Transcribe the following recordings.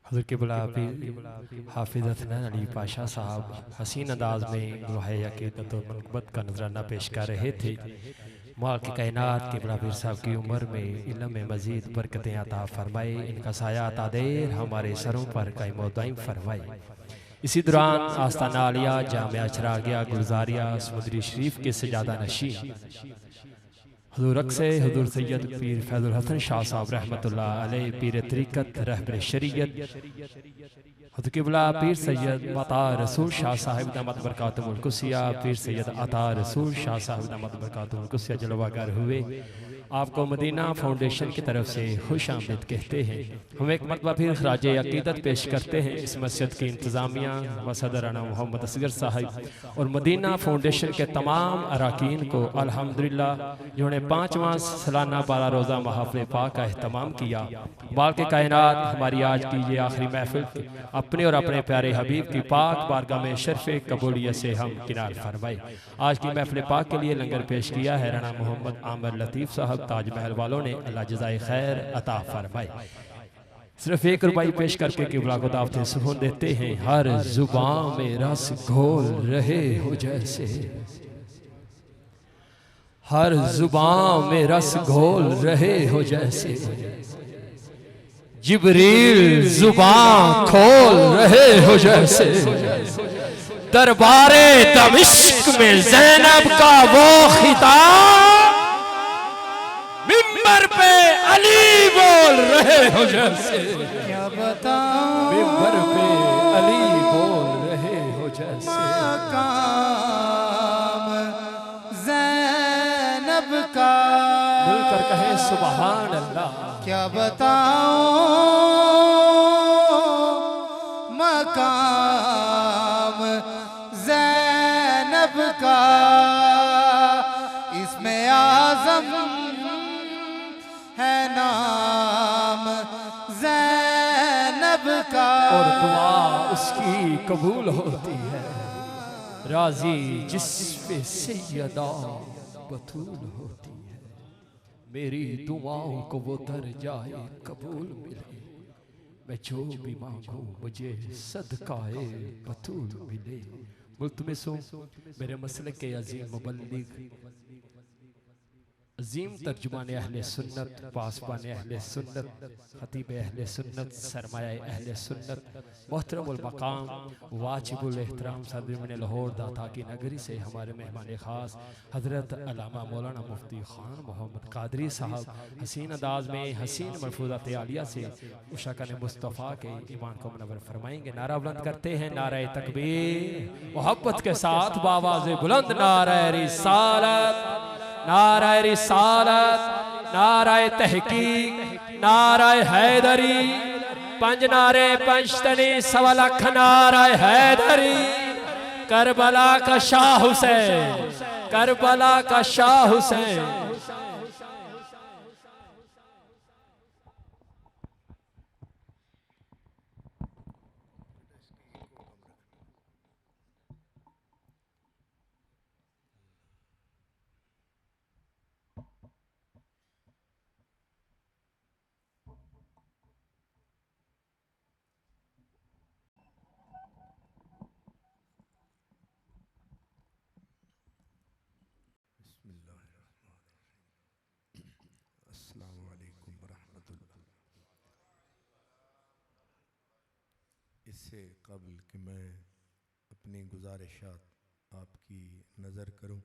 हज़रत क़िबला हाफिज़ हसनैन अली पाशा साहब हसीन अंदाज में दुआए अक़ीदत और मनक़बत का नजराना पेश कर रहे थे। माल की कायनात क़िबला पीर साहब की उम्र में इल्म में मज़ीद बरकतें अता फरमाए, इनका साया अता देर हमारे सरों पर कायम व दायम फरमाए। इसी दौरान आस्ताना आलिया जामिया चरागिया गुलजारिया समुद्री शरीफ के सजादा नशी हुज़ूर अक्से हुज़ूर सैयद पीर फैज़ुल हसन शाह साहब रहमतुल्लाह अलैह पीर तरीक़त रहबर शरीयत हज़रत क़िबला पीर सैयद अता रसूल शाह साहिब दामत बरकातुहुल कुसिया पीर सैयद अता रसूल शाह साहिब दामत बरकातुहुल कुसिया जलवागर हुए। आपको मदीना फाउंडेशन की तरफ से खुश आमदीद कहते हैं। हम एक मरतबा फिर खराज अक़ीदत पेश करते हैं इस मस्जिद की इंतज़ामिया व सदराना मोहम्मद असगर साहिब और मदीना फाउंडेशन के तमाम अरकान को अल्हम्दुलिल्लाह जिन्होंने 5वां सालाना 12 रोज़ा महफ़िल पाक का अहतमाम किया। बाल के कायनात हमारी आज की ये आखिरी महफिल अपने और अपने प्यारे हबीब की पाक बारगाह में शर्फ़ कबूलियत से हम किनार फरमाए। आज की महफिल पाक के लिए लंगर पेश किया है राना मोहम्मद आमिर लतीफ़ साहब ताजमहल वालों ने, अल्लाह जज़ाए खैर अता फरमाए। सिर्फ 1 रुपये पेश करके क़िबला को दावत सुकून देते हैं। हर जुबान में रस घोल रहे हो जैसे, हर जुबान में रस घोल रहे हो जैसे, जिब्रील जुबान खोल रहे हो जैसे, दरबारे दमिश्क में ज़ैनब का वो खिताब मिंबर पे अली बोल रहे हो जैसे, क्या बताऊं मिंबर पे अली बोल रहे हो जैसे, मकाम ज़ैनब का मिलकर कहे सुभान अल्लाह। क्या बताऊं मकाम ज़ैनब का, इसमें आज़म है नाम ज़ैनब का, और दुआ उसकी कबूल होती है राजी जिस पे सैयदा बतूल होती है। मेरी दुआओं को वो दर जाए कबूल मिले, मैं जो भी मांगूं मुझे सदकाए बतूल मिले। मुल्तमिसों मेरे मसले के अजीम मुबल्लिग अजीम तर्जुमान अहले सुन्नत पासबान अहले सुन्नत खतीब अहले सुन्नत सरमाया अहले सुन्नत मोहतरमुल मकाम वाजिबुल एहतराम सदर लाहौर दाता की नगरी से हमारे मेहमान ख़ास हज़रत अल्लामा मौलाना मुफ्ती ख़ान मोहम्मद कादरी साहब हसीन अंदाज में हसीन मलफूज़ात आलिया से उशकन मुस्तफ़ा के ईमान को मुनव्वर फरमाएंगे। नारा बुलंद करते हैं नारा तकबीर मोहब्बत के साथ बावाज़ बुलंद नारा रिसालत, नारा रिसालत, नारा तहकीक, नारा हैदरी, 5 नारे 5 तनी 1.25 लाख नारा हैदरी। करबला का शाह हुसैन, करबला का शाह हुसैन। अस्सलामु अलैकुम वरहमतुल्लाह। इससे कबल कि मैं अपनी गुजारिशात आपकी नज़र करूं,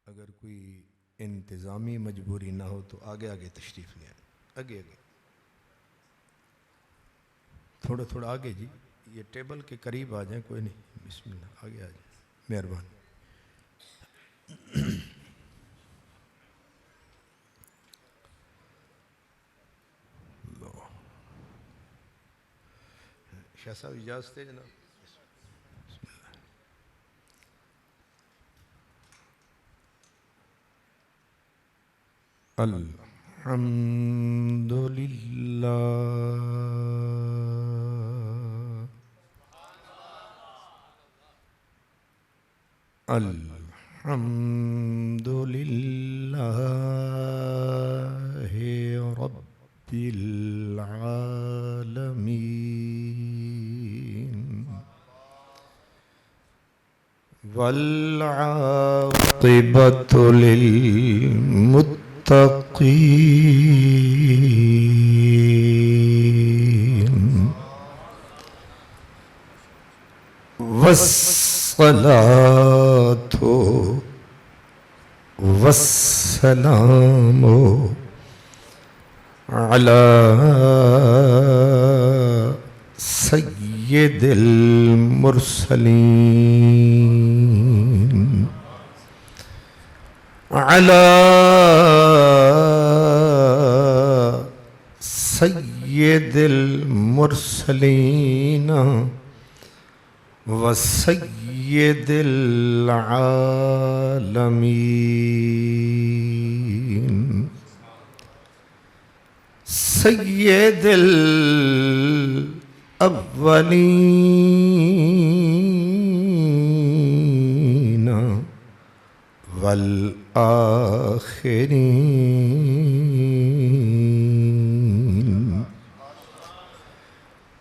अगर कोई इंतज़ामी मजबूरी ना हो तो आगे आगे तशरीफ़ ले आए, आगे आगे थोड़ा थोड़ा आगे जी, ये टेबल के करीब आ जाएं, कोई नहीं, बिस्मिल्लाह आगे आ जाए, मेहरबानी। शाह साहब इजाज़त है जनाब। अल्हम्दुलिल्लाह, अल्हम्दुलिल्लाह रब्बिल आलमीन। वल्आक़िबतु लिल्मुत्तक़ीन वस्सलातु वस्सलामु अला सय्यिदिल मुरसलीन अला सय्यिदिल मुरसलीन व सय्यिदिल आलमीन सय्यिदिल अव्वलीन वल आखिरीन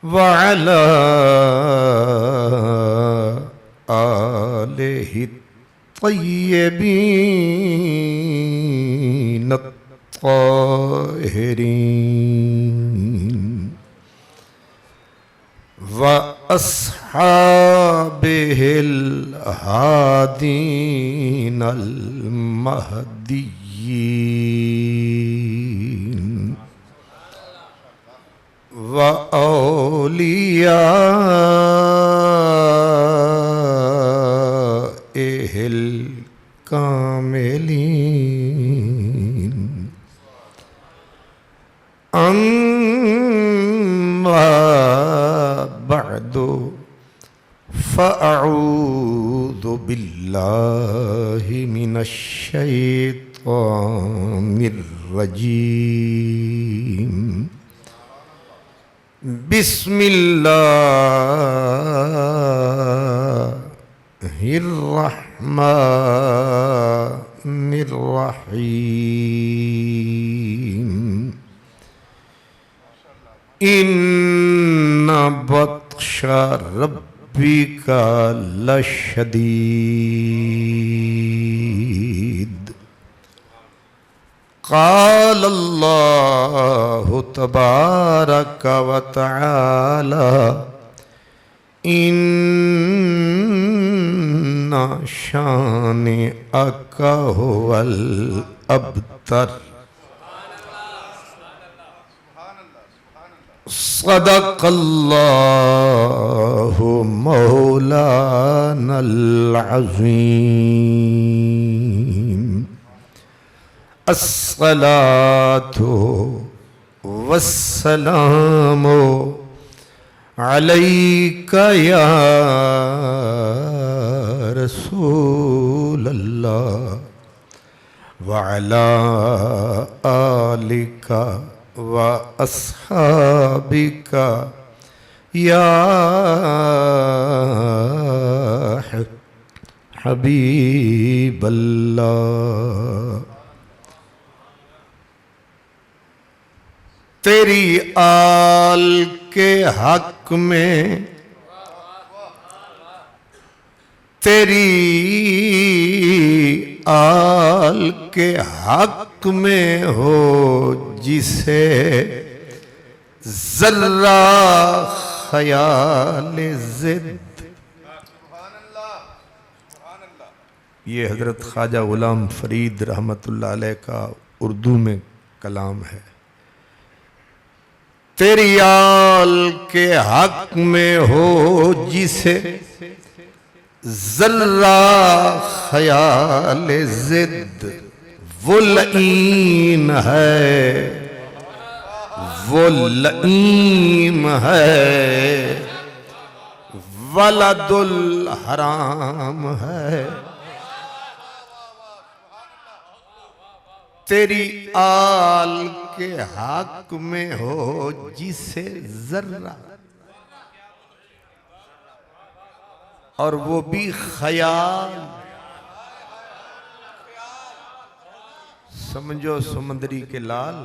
व अला आलिहि तय्यबीन ताहिरीन व अस्हाबिहिल हादीनल महदिय्यीन व औलियाइहिल कामिलीन अम्मा बअदु फ़अऊज़ु बिल्लाहि मिनश शैतानिर रजीम बिस्मिल्लाहिर रहमानिर रहीम इन्ना बत्शा रब्बिका लशदीद क़ाल अल्लाहु तबारक व तआला इन्ना शानिअका हुवल अबतर सदक़ल्लाहु मौलानल अज़ीम अस्सलातु वस्सलामु अलैका या रसूलल्लाह व अला आलिका व अस्हाबिका या हबीबल्लाह तेरी आल के हक में तेरी आल के हक में हो जिसे जर्रा ख्याल जिद। ये हजरत ख्वाजा गुलाम फरीद रहमतुल्लाह अलैह का उर्दू में कलाम है। तेरी आल के हक में हो जिसे जर्रा ख्याल जिद वो लईम है, वो लईम है, वलदुल हराम है। तेरी आल के हक में हो जिसे जर्रा, और वो भी ख्याल। समझो समुद्री के लाल,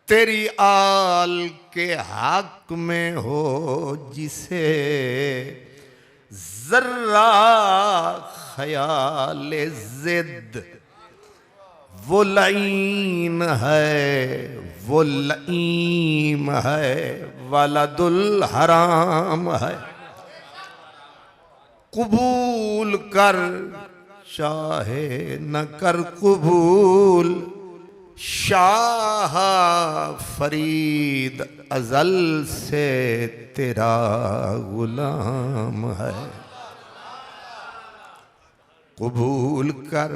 तेरी आल के हक में हो जिसे जर्रा ख्याल जिद वो लईन है, वो लईम है, वलदुल हराम है। कबूल कर चाहे न कर कबूल, शाह फरीद अजल से तेरा गुलाम है। कबूल कर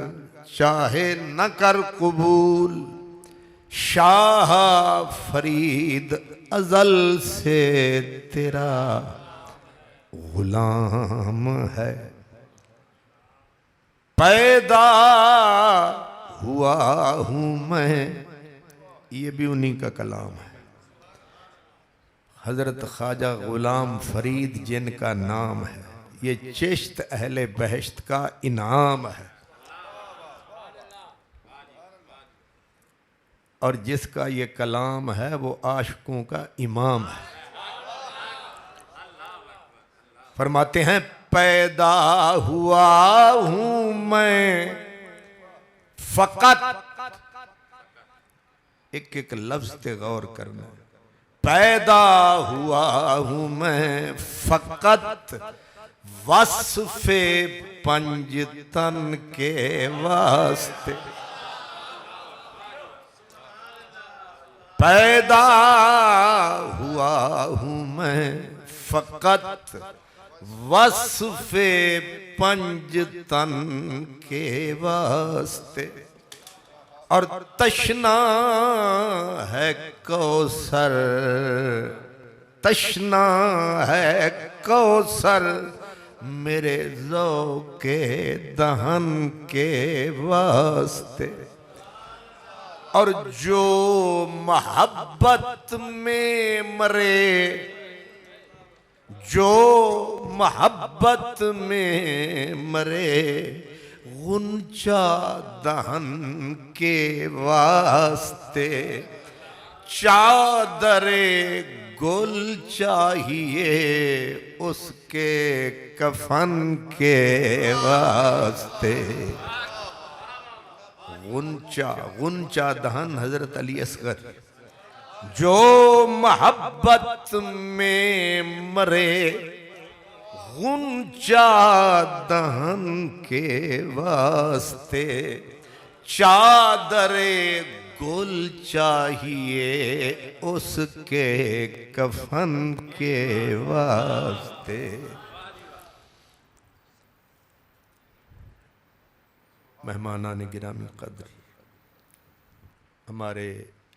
चाहे न कर कबूल, शाह फरीद अजल से तेरा गुलाम है। पैदा हुआ हूं मैं, ये भी उन्हीं का कलाम है। हजरत ख्वाजा गुलाम फरीद जिनका नाम है, ये चिश्त अहले बहश्त का इनाम है। और जिसका ये कलाम है वो आशिकों का इमाम है। फरमाते हैं पैदा हुआ हूं मैं फकत, एक एक लफ्ज पे गौर करना। पैदा हुआ हूं मैं फकत वस्फ़े पंजतन के वास्ते। पैदा हुआ हूं मैं फकत वस्फ़े पंजतन के वास्ते। और तशना है कौसर, तशना है कौसर मेरे ज़ौक़े दहन के वास्ते। और जो मोहब्बत में मरे, जो मोहब्बत में मरे, गुंचा दहन के वास्ते। चादरे गुल चाहिए उसके कफन के वास्ते। गुंचा, गुंचा दहन हजरत अली असगर। जो मोहब्बत में मरे, गुंचा दहन के वास्ते। चादरे गुल चाहिए उसके कफन के वास्ते। मेहमानान गिरामी कदर, हमारे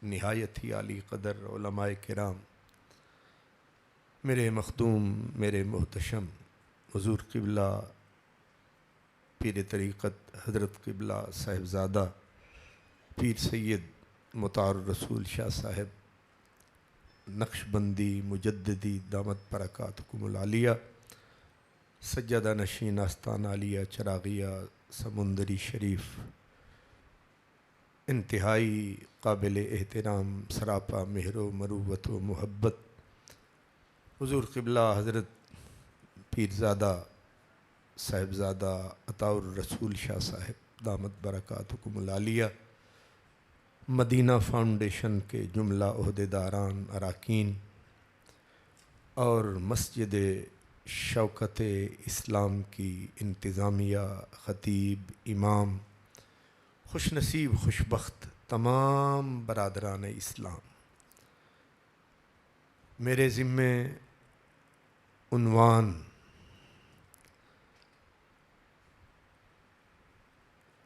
निहायत ही आली कदर उलमाए किराम, मेरे मखदूम, मेरे मोहतशम हुज़ूर क़िबला पीर तरीक़त हज़रत क़िबला साहिबज़ादा पीर सैयद मुतार रसूल शाह साहब नक्शबंदी मुजद्दिदी दामत बरकातुहुमुल आलिया, सज्जादा नशीन आस्तान आलिया चरागिया समुंदरी शरीफ, इंतहाई काबिल एहतराम सरापा मेहरो मरूवत व मोहब्बत हुज़ूर क़िबला हज़रत पीरज़ादा साहिबज़ादा अताउर रसूल शाह साहब दामत बरकातुहुमुल आलिया, मदीना फाउंडेशन के जुमला ओहदेदारान अराकीन और मस्जिद शौकत इस्लाम की इंतज़ामिया, ख़तीब, इमाम, खुशनसीब खुशबख्त तमाम बरादरान इस्लाम, मेरे ज़िम्मे उन्वान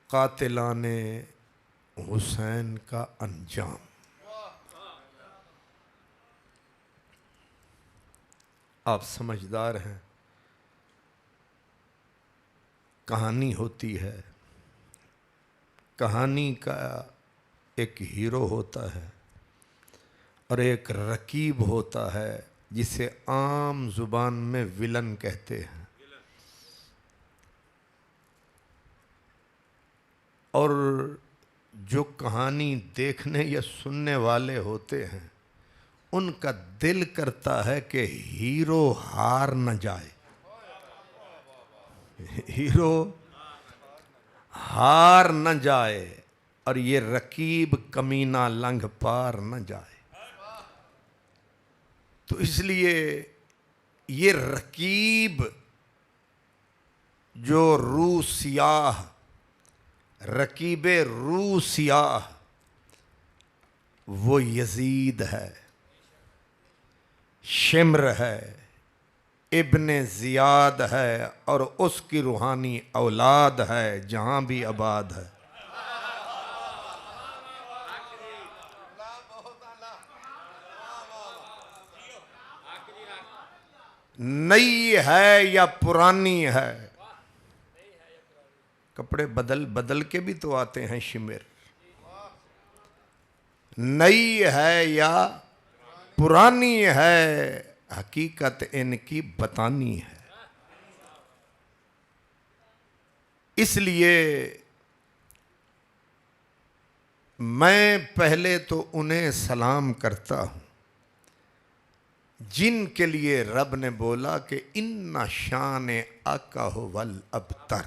कातिलाने हुसैन का अंजाम। आप समझदार हैं, कहानी होती है, कहानी का एक हीरो होता है और एक रकीब होता है जिसे आम जुबान में विलन कहते हैं। और जो कहानी देखने या सुनने वाले होते हैं उनका दिल करता है कि हीरो हार न जाए। हीरो हार न जाए और ये रकीब कमीना लंघ पार न जाए। तो इसलिए ये रकीब जो रूसियाह, रकीबे रूसियाह, वो यजीद है, शिम्र है, इब्ने जियाद है और उसकी रूहानी औलाद है, जहां भी आबाद है। नई है या पुरानी है, कपड़े बदल बदल के भी तो आते हैं शिमिर। नई है या पुरानी है, हकीकत इनकी बतानी है। इसलिए मैं पहले तो उन्हें सलाम करता हूं जिनके लिए रब ने बोला कि इन्ना शान आका हो वल अबतर।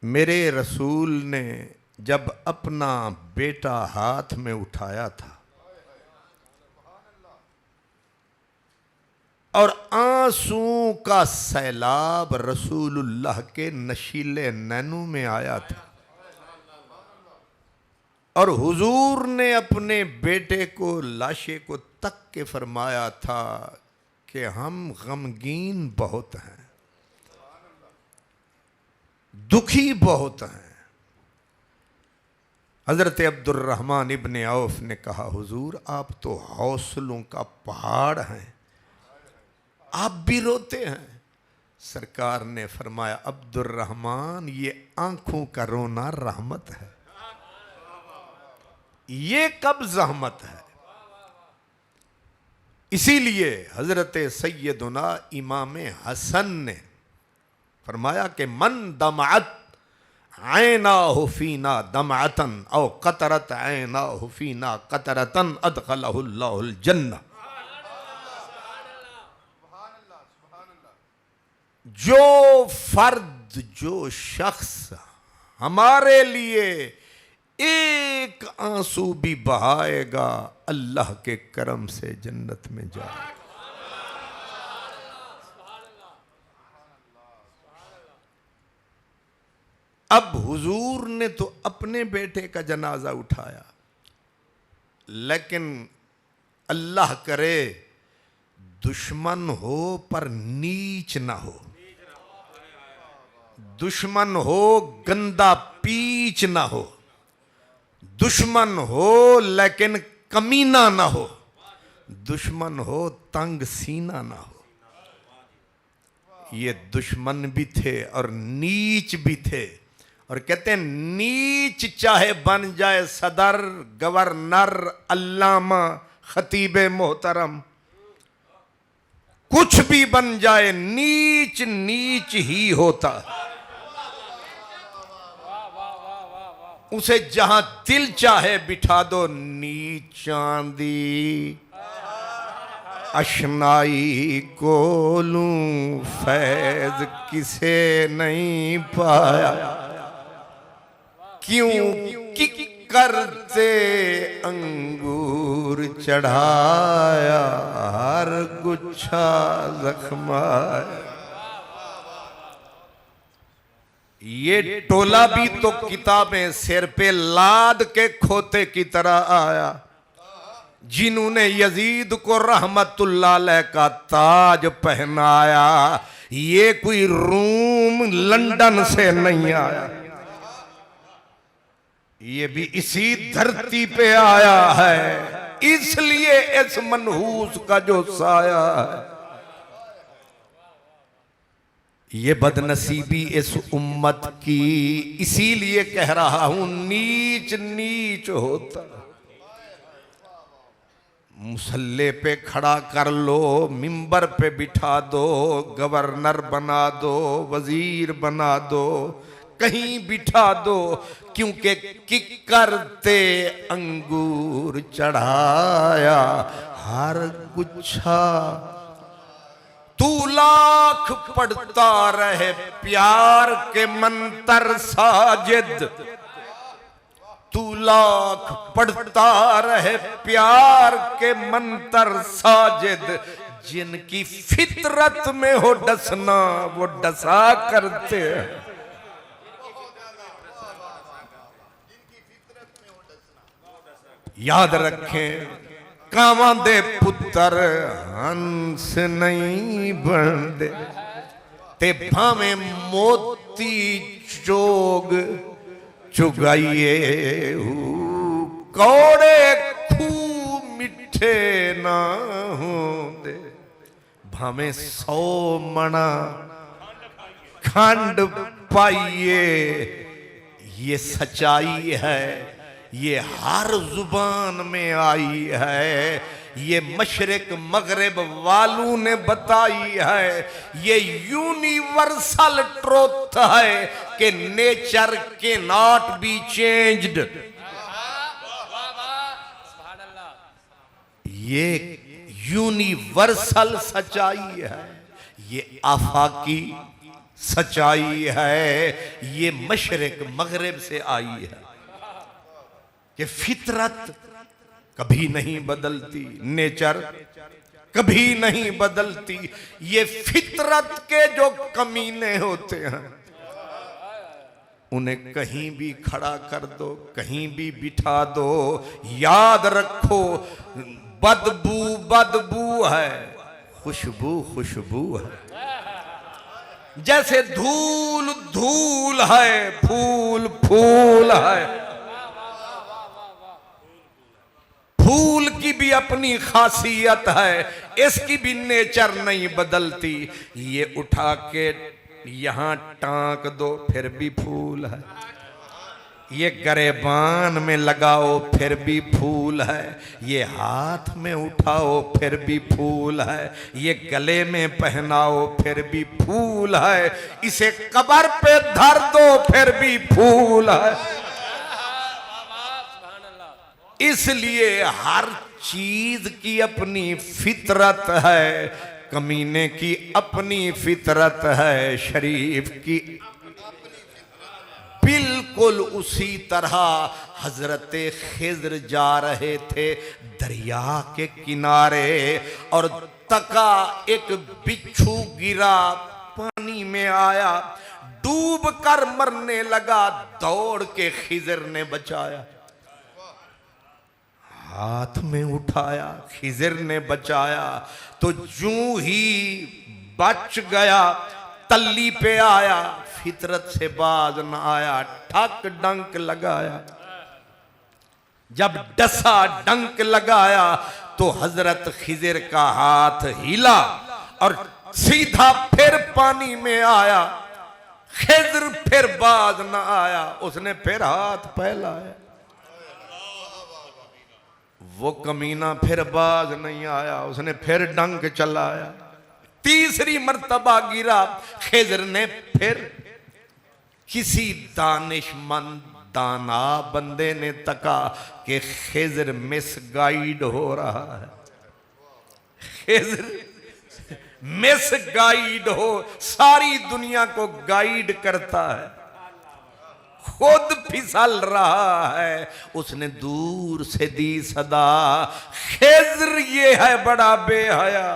मेरे रसूल ने जब अपना बेटा हाथ में उठाया था और आंसू का सैलाब रसूलुल्लाह के नशीले नैनों में आया था और हुजूर ने अपने बेटे को, लाशे को तक के फरमाया था कि हम गमगीन बहुत हैं, दुखी बहुत हैं। हजरत अब्दुर्रहमान इब्ने औफ ने कहा, हुजूर आप तो हौसलों का पहाड़ हैं, आप भी रोते हैं। सरकार ने फरमाया, अब्दुर्रहमान ये आंखों का रोना रहमत है, ये कब जहमत है। इसीलिए हजरत सैयदुना इमाम हसन ने फरमाया कि मन दमअत ऐना हुफीना दमअतन औ कतरत ऐना हुफीना कतरतन अदखलहुल्लाहुल जन्नह। जो फर्द, जो शख्स हमारे लिए एक आंसू भी बहाएगा, अल्लाह के करम से जन्नत में जाएगा। अब हुजूर ने तो अपने बेटे का जनाजा उठाया, लेकिन अल्लाह करे दुश्मन हो पर नीच ना हो, दुश्मन हो गंदा पीच ना हो, दुश्मन हो लेकिन कमीना ना हो, दुश्मन हो तंग सीना ना हो। ये दुश्मन भी थे और नीच भी थे। और कहते हैं नीच चाहे बन जाए सदर, गवर्नर, अल्लामा, खतीबे मोहतरम, कुछ भी बन जाए, नीच नीच ही होता। उसे जहां दिल चाहे बिठा दो, नीचांदी अशनाई को लूं फैज किसे नहीं पाया, क्यों कि करते अंगूर चढ़ाया हर गुच्छा जख्माया। ये टोला भी तो किताबें सिर पे लाद के खोते की तरह आया, जिन्होंने यजीद को रहमतुल्लाह अलैह का ताज पहनाया। ये कोई रूम लंदन से नहीं आया, ये भी इसी धरती पे आया है, इसलिए इस मनहूस का जो साया है। ये बदनसीबी इस उम्मत की, इसीलिए कह रहा हूं नीच नीच होता। मुसल्ले पे खड़ा कर लो, मिंबर पे बिठा दो, गवर्नर बना दो, वजीर बना दो, कहीं बिठा दो, क्योंकि किकरते अंगूर चढ़ाया हर गुच्छा तू लाख पढ़ता रहे प्यार के मंतर साजिद, तू लाख पढ़ता रहे प्यार के मंतर साजिद, जिनकी फितरत में हो डसना वो डसा करते हैं। याद रखें कावां दे पुत्र हंस नहीं बनदे, ते भावें मोती चोग चुगाइए कौड़े खूह मिठे ना होंदे, भावें 100 मणा खंड पाइए। ये सच्चाई है, ये हर जुबान में आई है, ये मशरिक मगरिब वालों ने बताई है, ये यूनिवर्सल ट्रूथ है कि नेचर के नॉट बी चेंज्ड। ये यूनिवर्सल सच्चाई है, ये आफाकी सच्चाई है, ये मशरिक मगरिब से आई है कि फितरत कभी नहीं बदलती, नेचर कभी नहीं बदलती। ये फितरत के जो कमीने होते हैं उन्हें कहीं भी खड़ा कर दो, कहीं भी बिठा दो, याद रखो बदबू बदबू है, खुशबू खुशबू है। जैसे धूल धूल है, फूल फूल है। फूल की भी अपनी खासियत है, इसकी भी नेचर नहीं बदलती। ये उठा के यहां टांक दो फिर भी फूल है, ये गरेबान में लगाओ फिर भी फूल है, ये हाथ में उठाओ फिर भी फूल है, ये गले में पहनाओ फिर भी फूल है, इसे कब्र पे धर दो फिर भी फूल है। इसलिए हर चीज की अपनी फितरत है, कमीने की अपनी फितरत है, शरीफ की बिल्कुल उसी तरह। हजरत खिज़्र जा रहे थे दरिया के किनारे और तका एक बिच्छू गिरा, पानी में आया, डूब कर मरने लगा, दौड़ के खिज़्र ने बचाया, हाथ में उठाया, खिज़्र ने बचाया। तो जूं ही बच गया तल्ली पे आया, फितरत से बाज न आया, ठक डंक लगाया। जब डसा डंक लगाया तो हजरत खिज़्र का हाथ हिला और सीधा फिर पानी में आया। खिज़्र फिर बाज न आया, उसने फिर हाथ फैलाया, वो कमीना फिर बाज नहीं आया, उसने फिर डंक चलाया। तीसरी मर्तबा गिरा, खिज़्र ने फिर किसी दानिशमंद दाना बंदे ने तका कि खिज़्र मिसगाइड हो रहा है, खिज़्र मिसगाइड हो, सारी दुनिया को गाइड करता है, खुद फिसल रहा है। उसने दूर से दी सदा, खिज़्र ये है बड़ा बेहया,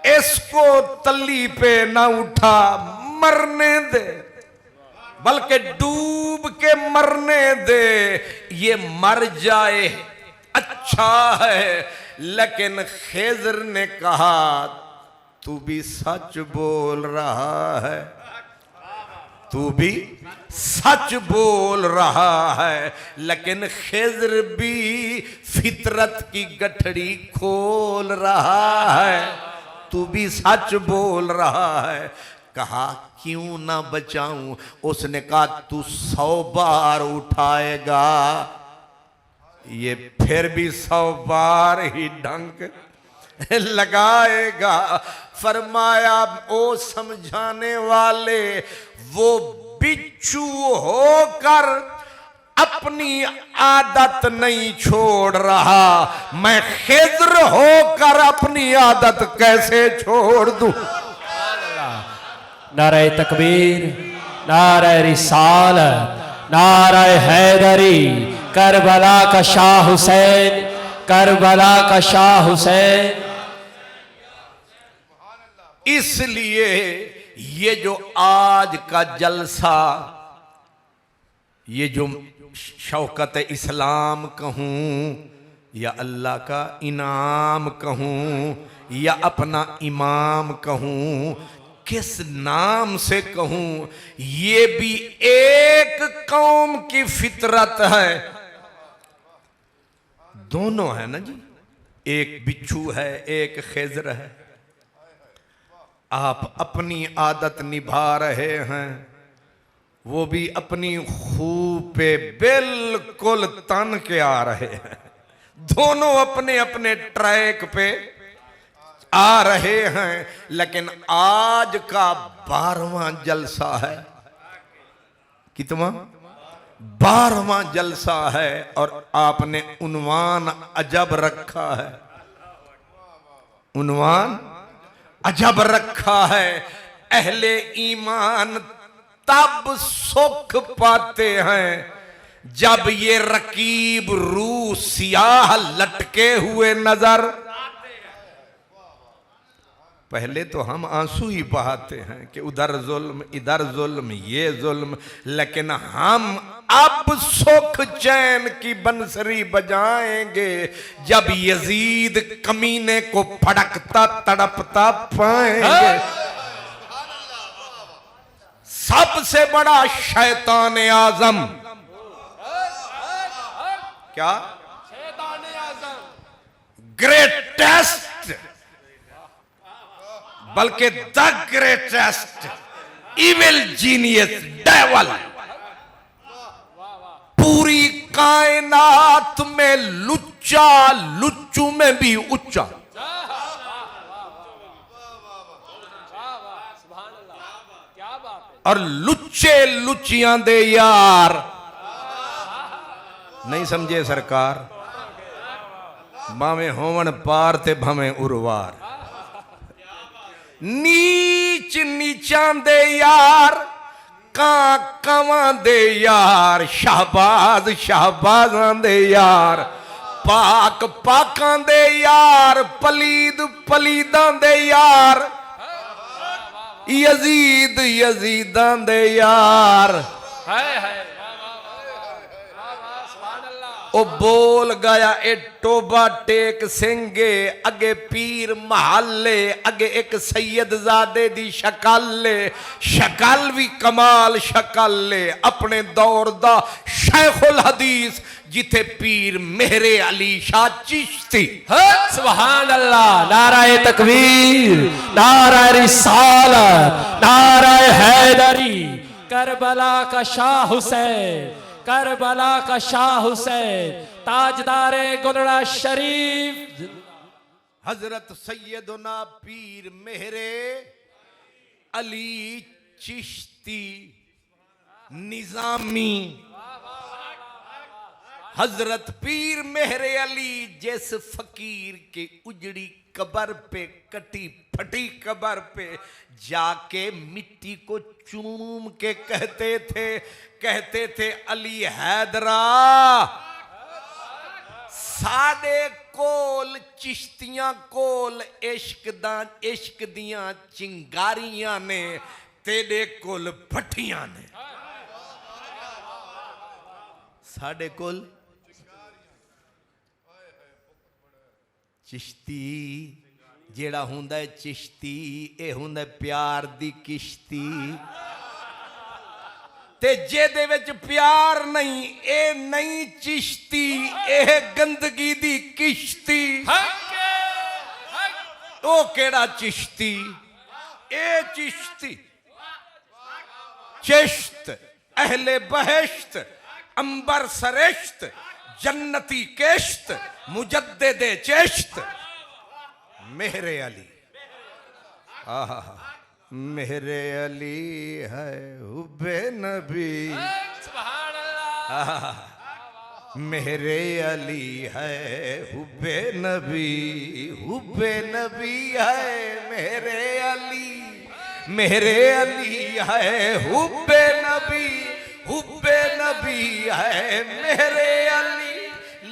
इसको तल्ली पे ना उठा, मरने दे, बल्कि डूब के मरने दे, ये मर जाए अच्छा है। लेकिन खिज़्र ने कहा तू भी सच बोल रहा है, तू भी सच बोल रहा है। लेकिन खिज़्र भी फितरत की गठरी खोल रहा है, तू भी सच बोल रहा है। कहा क्यों ना बचाऊं, उसने कहा तू 100 बार उठाएगा, ये फिर भी 100 बार ही डंक लगाएगा। फरमाया ओ समझाने वाले, वो बिच्छू होकर अपनी आदत नहीं छोड़ रहा, मैं खिज्र होकर अपनी आदत कैसे छोड़ दूं। नारे तकबीर, नारे रिसालत, नारे हैदरी, करबला का शाह हुसैन, करबला का शाह हुसैन। इसलिए ये जो आज का जलसा, ये जो शौकत इस्लाम कहूं या अल्लाह का इनाम कहूं या अपना इमाम कहूं, किस नाम से कहूं, ये भी एक कौम की फितरत है। दोनों है ना जी, एक बिच्छू है एक खिज्र है। आप अपनी आदत निभा रहे हैं, वो भी अपनी खूब पे बिल्कुल तन के आ रहे हैं। दोनों अपने अपने ट्रैक पे आ रहे हैं। लेकिन आज का 12वां जलसा है। कितना? 12वां जलसा है। और आपने उन्वान अजब रखा है, उन्वान अजब रखा है। अहले ईमान तब सुख पाते हैं जब ये रकीब रू सियाह लटके हुए नजर। पहले तो हम आंसू ही बहाते हैं कि उधर जुल्म इधर जुल्म ये जुल्म, लेकिन हम अब सुख चैन की बंसरी बजाएंगे जब यजीद कमीने को फड़कता तड़पता पाएंगे। सबसे बड़ा शैतान आजम क्या? ग्रेटेस्ट, बल्कि the greatest evil genius devil, पूरी कायनात में लुच्चा, लुच्चू में भी उच्चा। और लुच्चे लुच्चियां दे यार, नहीं समझे सरकार? भावें होवन पार ते भावें उरवार, नीच नीचां दे यार, कावां दे यार, शाहबाज शाहबाजां दे यार, पाक पाकां दे यार, पलीद पलीदां दे यार, यजीद यजीदां दे यार। ओ बोल गया ए टोबा टेक सिंगे, अगे पीर महल्ले, अगे एक सैयदजादे दी शकाले, शक्ल भी कमाल शकाले, अपने दौर दा शेखुल हदीस जिथे पीर मेहरे अली शाह चिश्ती। सुभान अल्लाह, नाराए तकबीर, नाराए रिसालत, नाराए हैदरी, करबला का शाह हुसैन, करबला का शाह हुसैन, ताजदारे गुलड़ा शरीफ, हजरत सैयदना पीर मेहरे अली चिश्ती निजामी। हजरत पीर मेहरे अली जिस फकीर के उजड़ी कबर पे, कटी फटी कबर पे जाके मिट्टी को चूम के कहते थे अली हैदरा, साडे कोल चिश्तियां कोल इश्क दियां चिंगारियां ने, तेरे कोल भट्टियां ने। साडे कोल चिश्ती जेड़ा हुंदा है चिश्ती, ए हुंदा प्यार दी किश्ती, ते जेदे विच प्यार नहीं ए नहीं चिश्ती, ए गंदगी दी किश्ती। ओ केड़ा चिश्ती? ए चिश्ती चिश्त अहले बहश्त, अंबर सरेश्त, जन्नती केश्त, मुजद्दिदे चेश्त, मेहरे अली। आहा, मेहरे अली है हुब्बे नबी। मेरे अली है हुब्बे नबी है मेरे अली है हुब्बे नबी है मेरे अली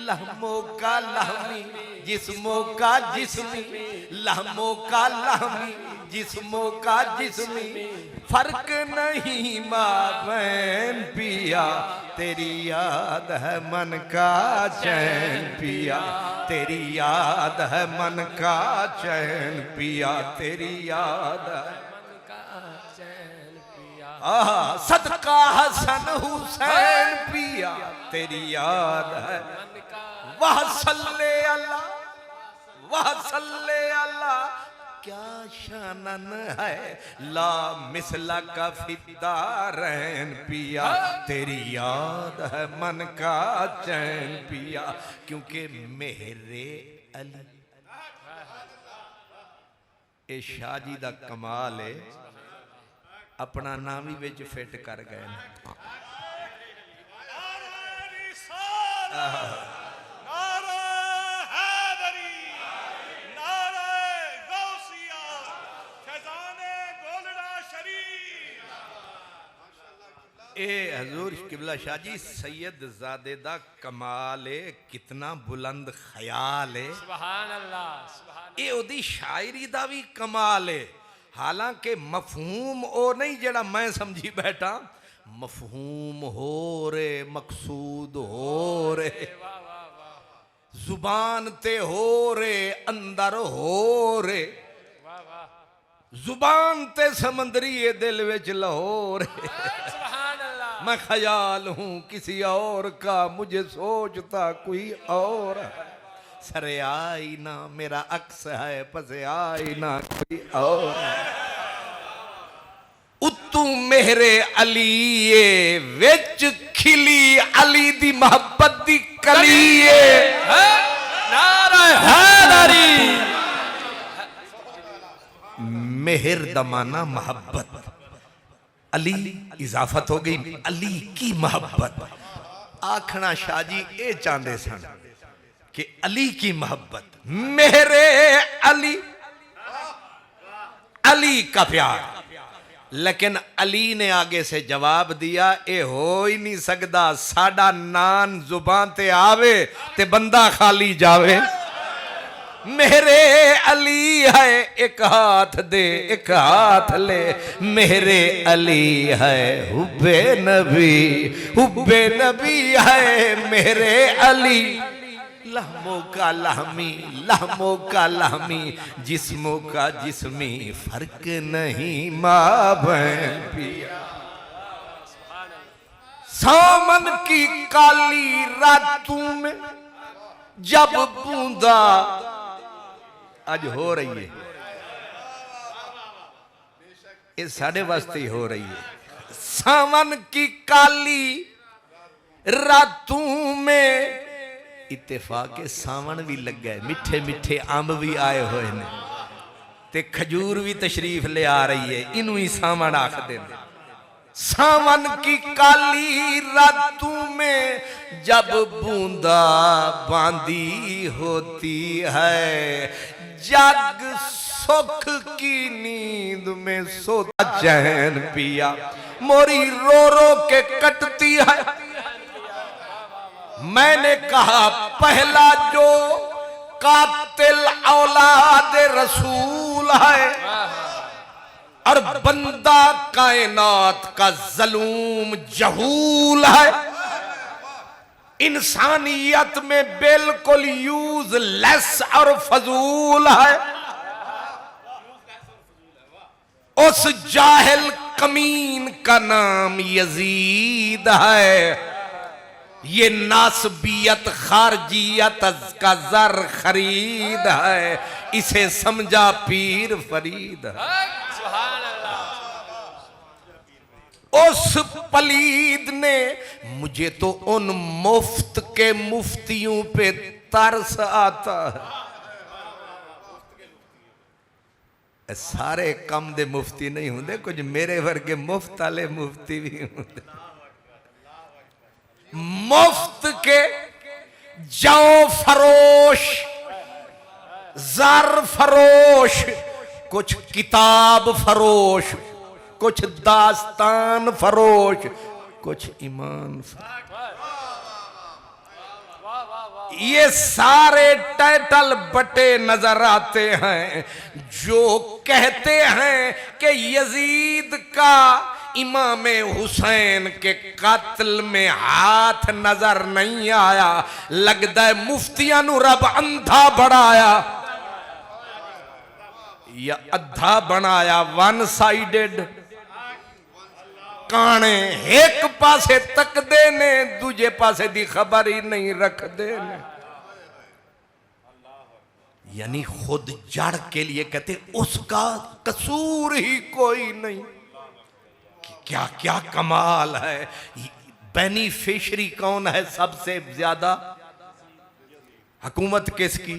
लहमों का लहमी जिस्मों का जिस्मी लहमों का लहमी जिस्मों का जिस्मी फर्क नहीं माबैन पिया तेरी याद है मन का चैन पिया तेरी याद है मन का चैन पिया तेरी याद है सदका हसन हुसैन पिया तेरी याद है वाह सल्ले अल्लाह क्या शानन है ला मिसला का फिदारैन पिया तेरी याद है मन का चैन पिया क्योंकि मेरे अली ए शाह जी दा कमाल है अपना नाम ही विच फिट कर गए ए हजूर किबला शाह जी सैयद ज़ादे दा कमाल है कितना बुलंद ख्याल है सुभान अल्लाह ए ओदी शायरी दा भी कमाल है हालांकि मफहूम ओ नहीं जड़ा मैं समझी बैठा मफहूम हो रे मकसूद हो रे जुबान ते हो रे अंदर हो रे जुबान ते समंदरी ये दिल विच लाहौर मैं ख्याल हूं किसी और का मुझे सोचता कोई और सरे आई ना मेरा अक्स है पसे आई ना कोई और उत्तू मेरे अलीए विच खिली अली दी मोहब्बत दी कलीए नारा हैदरी मेहर दमाना मोहब्बत अली इजाफत हो गई अली की मोहब्बत आखना शाह जी ये चाहते सन कि अली की मोहब्बत मेरे अली का प्यार लेकिन अली ने आगे से जवाब दिया ये हो ही नहीं सकता साडा नान जुबान ते आवे ते बंदा खाली जावे मेरे अली है एक हाथ दे एक हाथ ले मेरे अली है हुब्बे नबी है मेरे अली लहमों का लहमी जिस्मों का जिस्मी फर्क नहीं माबैन पिया सामन की काली रातों में जब बूंदा आज हो रही है ये साढ़े वास्ते ही हो रही है सावन की काली रातों में इत्तेफाक सावन भी लग गए मिठे मिठे अंब भी आए हुए ने ते खजूर भी तशरीफ ले आ रही है इनू ही सावन आखदे ने सावन की काली रातों में जब बूंदा बांदी होती है जग सुख की नींद में सोता चैन पिया मोरी रो रो के कटती है मैंने कहा पहला जो कातिल औलाद रसूल है और बंदा कायनात का ज़लूम जहूल है इंसानियत में बिल्कुल यूजलेस और फजूल है उस जाहिल कमीन का नाम यजीद है ये नासबियत खारजियत का जर खरीद है इसे समझा पीर फरीद है उस पलीद ने मुझे तो उन मुफ्त के मुफ्तियों पे तरस आता है सारे कम दे मुफ्ती नहीं होंगे कुछ मेरे वर्गे मुफ्त वाले मुफ्ती भी होंगे मुफ्त के जौ फरोश, ज़र फरोश, कुछ किताब फरोश, कुछ दास्तान फरोश, कुछ ईमान फरोश। ये सारे टाइटल बटे नजर आते हैं जो कहते हैं कि यजीद का इमाम हुसैन के कत्ल में हाथ नजर नहीं आया। लगता है मुफ्तियां नु रब अंधा बनाया या अद्धा बनाया, वन साइडेड। काने एक पासे तकदे ने, दूजे पासे दी खबर ही नहीं रखते ने। यानी खुद जड़ के लिए कहते उसका कसूर ही कोई नहीं। क्या क्या कमाल है। बेनिफिशरी कौन है सबसे ज्यादा? हुकूमत किसकी?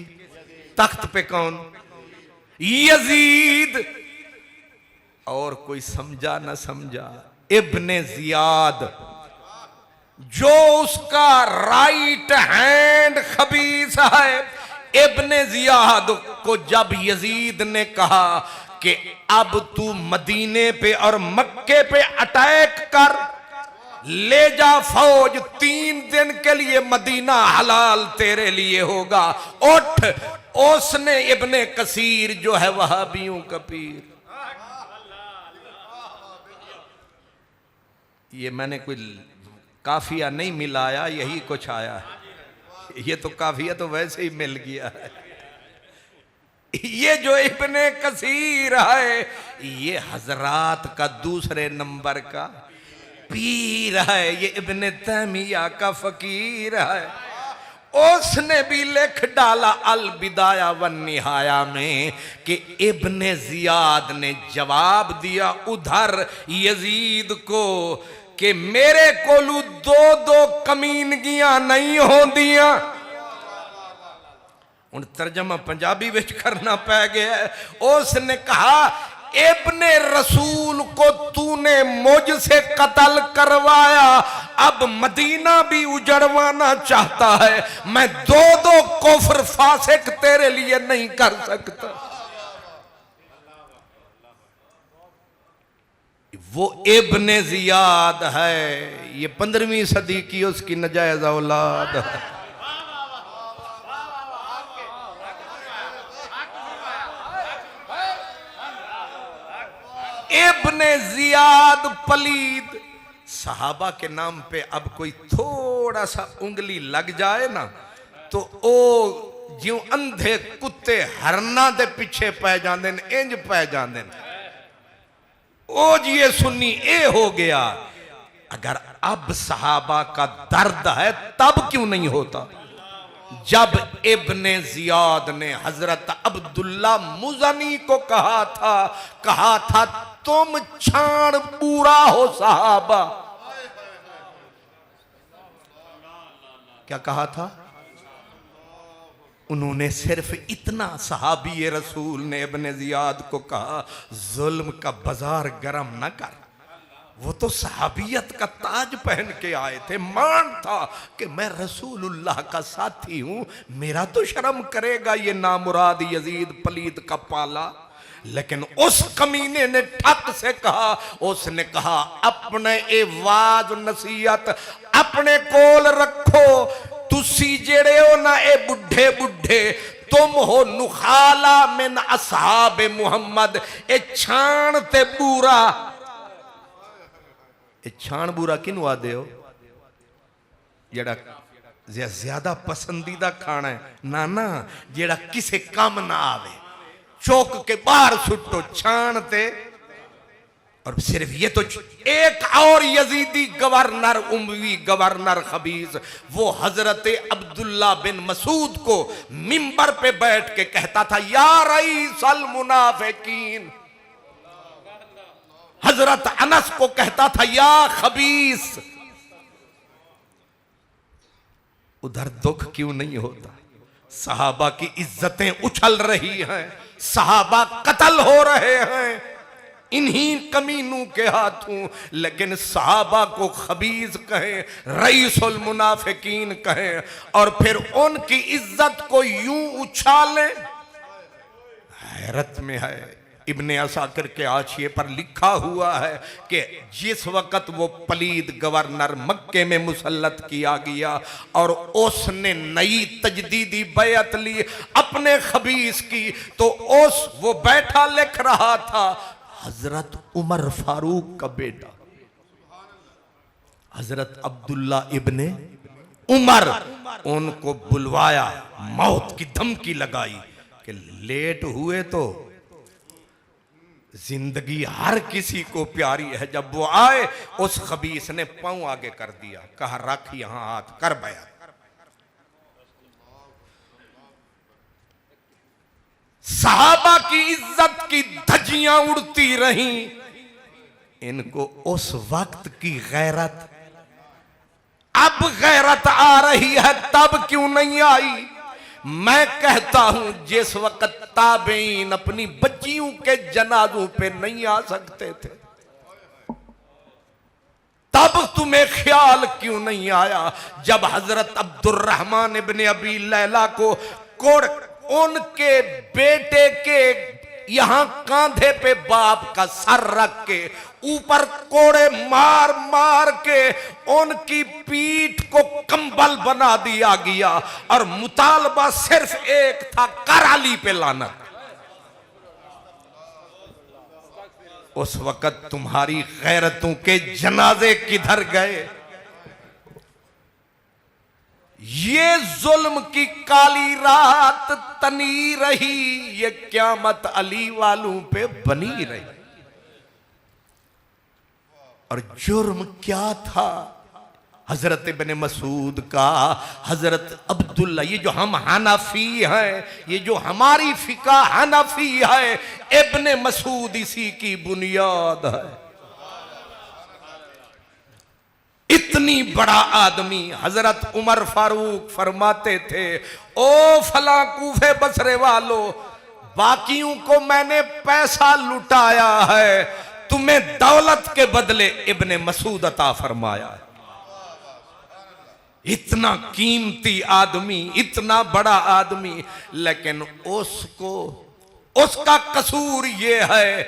तख्त पे कौन? यजीद। और कोई समझा ना समझा, इब्ने जियाद जो उसका राइट हैंड खबीस है। इब्ने जियाद को जब यजीद ने कहा कि अब तू मदीने पे और मक्के पे अटैक कर, ले जा फौज, 3 दिन के लिए मदीना हलाल तेरे लिए होगा, उठ। उसने इब्ने कसीर जो है वहाबियों का पीर, ये मैंने कोई काफिया नहीं मिलाया, यही कुछ आया है। ये तो काफिया तो वैसे ही मिल गया है। ये जो इब्ने कसीर है ये हजरात का दूसरे नंबर का पीर है। ये इब्ने तैमिया का फकीर है। उसने भी लिख डाला अल बिदाया वन निहाया में कि इब्ने जियाद ने जवाब दिया उधर यजीद को कि मेरे कोलू 2-2 कमीनगियां नहीं होंदियां। उन तर्जमा पंजाबी विच करना पै गया। उसने कहा इब्ने रसूल को तूने मुझसे कत्ल करवाया, अब मदीना भी उजड़वाना चाहता है। मैं 2-2 कुफ्र फासिक तेरे लिए नहीं कर सकता। वो इब्ने जियाद है, ये 15वीं सदी की उसकी नजायज औलाद है। इब्ने जियाद पलीद। सहाबा के नाम पे अब कोई थोड़ा सा उंगली लग जाए ना तो ओ ज्यों अंधे कुत्ते हरना दे पीछे पै जाते हैं, इंज पै जाते हैं। ओ जी ये सुन्नी ए हो गया। अगर अब सहाबा का दर्द है तब क्यों नहीं होता? जब इब्ने जियाद ने हजरत अब्दुल्ला मुज़नी को कहा था तुम छाण पूरा हो सहाबा। क्या कहा था? उन्होंने सिर्फ इतना, सहाबी रसूल ने इब्ने जियाद को कहा जुल्म का बाजार गरम न कर। वो तो सहाबियत का ताज पहन के आए थे, मान था कि मैं रसूलुल्लाह का साथी हूं, मेरा तो शर्म करेगा ये नामुराद यजीद पलीद का पाला। लेकिन उस कमीने ने ठक से कहा, उसने कहा अपने एवाज नसीहत अपने कोल रखो। तुसी जेड़े हो ना ए बुढ़े बुढ़े, तुम हो नुखाला मिन असहाब मुहम्मद। ए छाण ते बूरा, ए छाण बूरा किनू आदे हो? जेड़ा ज्यादा पसंदीदा खाना है ना ना, जेड़ा किसे काम ना आवे, चौक के बाहर सुटो छाण ते। और सिर्फ ये तो एक और यजीदी गवर्नर, उमवी गवर्नर खबीस, वो हजरत अब्दुल्ला बिन मसूद को मिंबर पे बैठ के कहता था या रईसल मुनाफिकीन। हजरत अनस को कहता था या खबीस। उधर दुख क्यों नहीं होता? सहाबा की इज्जतें उछल रही हैं, सहाबा कत्ल हो रहे हैं। इन्हीं कमीनों के हाथों। लेकिन सहाबा को खबीज कहें, रईसुल मुनाफिकीन कहें, और फिर उनकी इज्जत को यूं उछालें, हैरत में है। इब्ने असाकिर के हाशिए पर लिखा हुआ है कि जिस वक्त वो पलीद गवर्नर मक्के में मुसल्लत किया गया और उसने नई तजदीदी बैत ली अपने खबीस की, तो वो बैठा लिख रहा था, हजरत उमर फारूक का बेटा हजरत अब्दुल्ला इब्ने उमर, उनको बुलवाया, मौत की धमकी लगाई कि लेट हुए तो जिंदगी हर किसी को प्यारी है। जब वो आए, उस खबीस ने पांव आगे कर दिया, कहा रख यहां हाथ, कर बया। सहाबा की इज्जत की धज्जियां उड़ती रहीं। इनको उस वक्त की गैरत, अब गैरत आ रही है, तब क्यों नहीं आई? मैं कहता हूं जिस वक्त ताबईन अपनी बच्चियों के जनाजों पे नहीं आ सकते थे, तब तुम्हें ख्याल क्यों नहीं आया? जब हजरत अब्दुर्रहमान इब्ने अबी लैला को कोड़ उनके बेटे के यहां कांधे पे बाप का सर रख के ऊपर कोड़े मार मार के उनकी पीठ को कंबल बना दिया गया, और मुतालबा सिर्फ एक था, कराली पे लाना। उस वक्त तुम्हारी गैरतों के जनाजे किधर गए? ये जुल्म की काली रात तनी रही, ये क़यामत अली वालों पे बनी रही। और जुर्म क्या था? हजरत इब्ने मसूद का, हजरत अब्दुल्ला, ये जो हम हनफी हैं, ये जो हमारी फिका हनफी है, इब्ने मसूद इसी की बुनियाद है। इतनी बड़ा आदमी हजरत उमर फारूक फरमाते थे, ओ फला कूफे बसरे वालों, बाकियों को मैंने पैसा लुटाया है, तुम्हें दौलत के बदले इब्ने मसूद अता फरमाया है। इतना कीमती आदमी, इतना बड़ा आदमी, लेकिन उसका कसूर यह है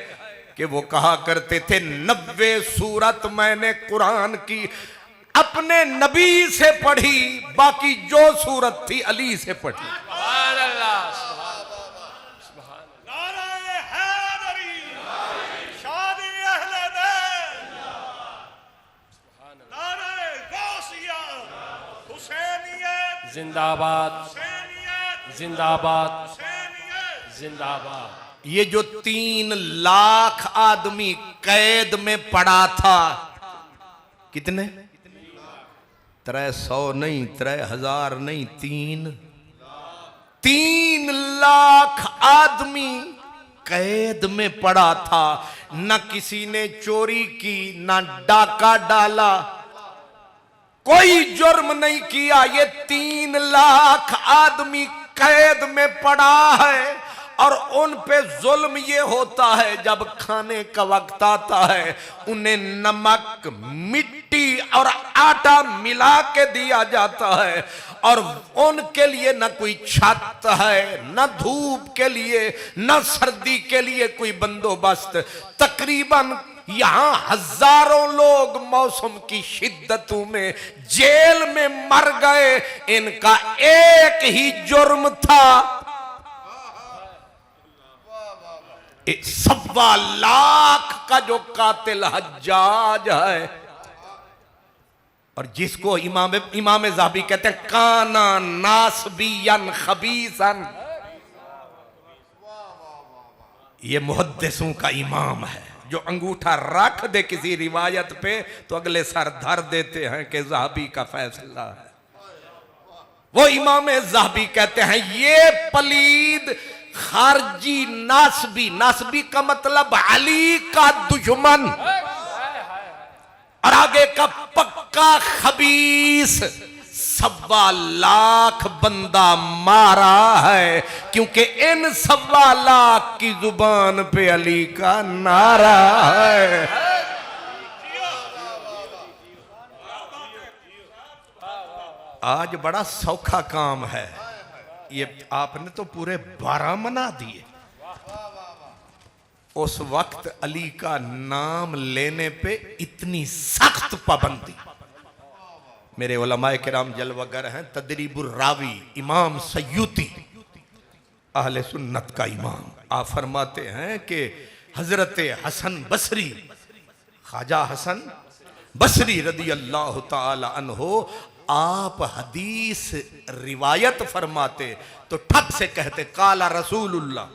कि वो कहा करते थे, 90 सूरत मैंने कुरान की अपने नबी से पढ़ी, बाकी जो सूरत थी अली से पढ़ी। जिंदाबाद जिंदाबाद जिंदाबाद। ये जो 3 लाख आदमी कैद में पड़ा था, कितने? 300 नहीं, 3000 नहीं, 3 लाख आदमी कैद में पड़ा था। न किसी ने चोरी की, न डाका डाला, कोई जुर्म नहीं किया। ये 3 लाख आदमी कैद में पड़ा है, और उन पे जुल्म ये होता है, जब खाने का वक्त आता है उन्हें नमक, मिट्टी और आटा मिला के दिया जाता है, और उनके लिए न कोई छत है, न धूप के लिए, न सर्दी के लिए कोई बंदोबस्त। तकरीबन यहां हजारों लोग मौसम की शिद्दतों में जेल में मर गए। इनका एक ही जुर्म था, 1.25 लाख का जो कातिल हज्जाज है, और जिसको इमाम ज़हाबी कहते हैं काना नासबियन खबीसन, ये मुहद्दिसों का इमाम है, जो अंगूठा रख दे किसी रिवायत पे तो अगले सर धर देते हैं कि ज़हाबी का फैसला है। वो इमाम ज़हाबी कहते हैं ये पलीद खारजी नासबी, नासबी का मतलब अली का दुश्मन, और आगे का पक्का खबीस, 1.25 बंदा मारा है, क्योंकि इन 1.25 की जुबान पे अली का नारा है। आज बड़ा सौखा काम है ये, आपने तो पूरे 12 मना दिए। उस वक्त अली का नाम लेने पे इतनी सख्त पाबंदी। मेरे उलमाए किराम जलवागर हैं, तदरीबुर रावी इमाम सयूती अहले सुन्नत का इमाम, आप फरमाते हैं कि हजरत हसन बसरी, ख्वाजा हसन बसरी रदी अल्लाह ताला अन्हो, आप हदीस रिवायत फरमाते तो ठप से कहते काला रसूलुल्लाह।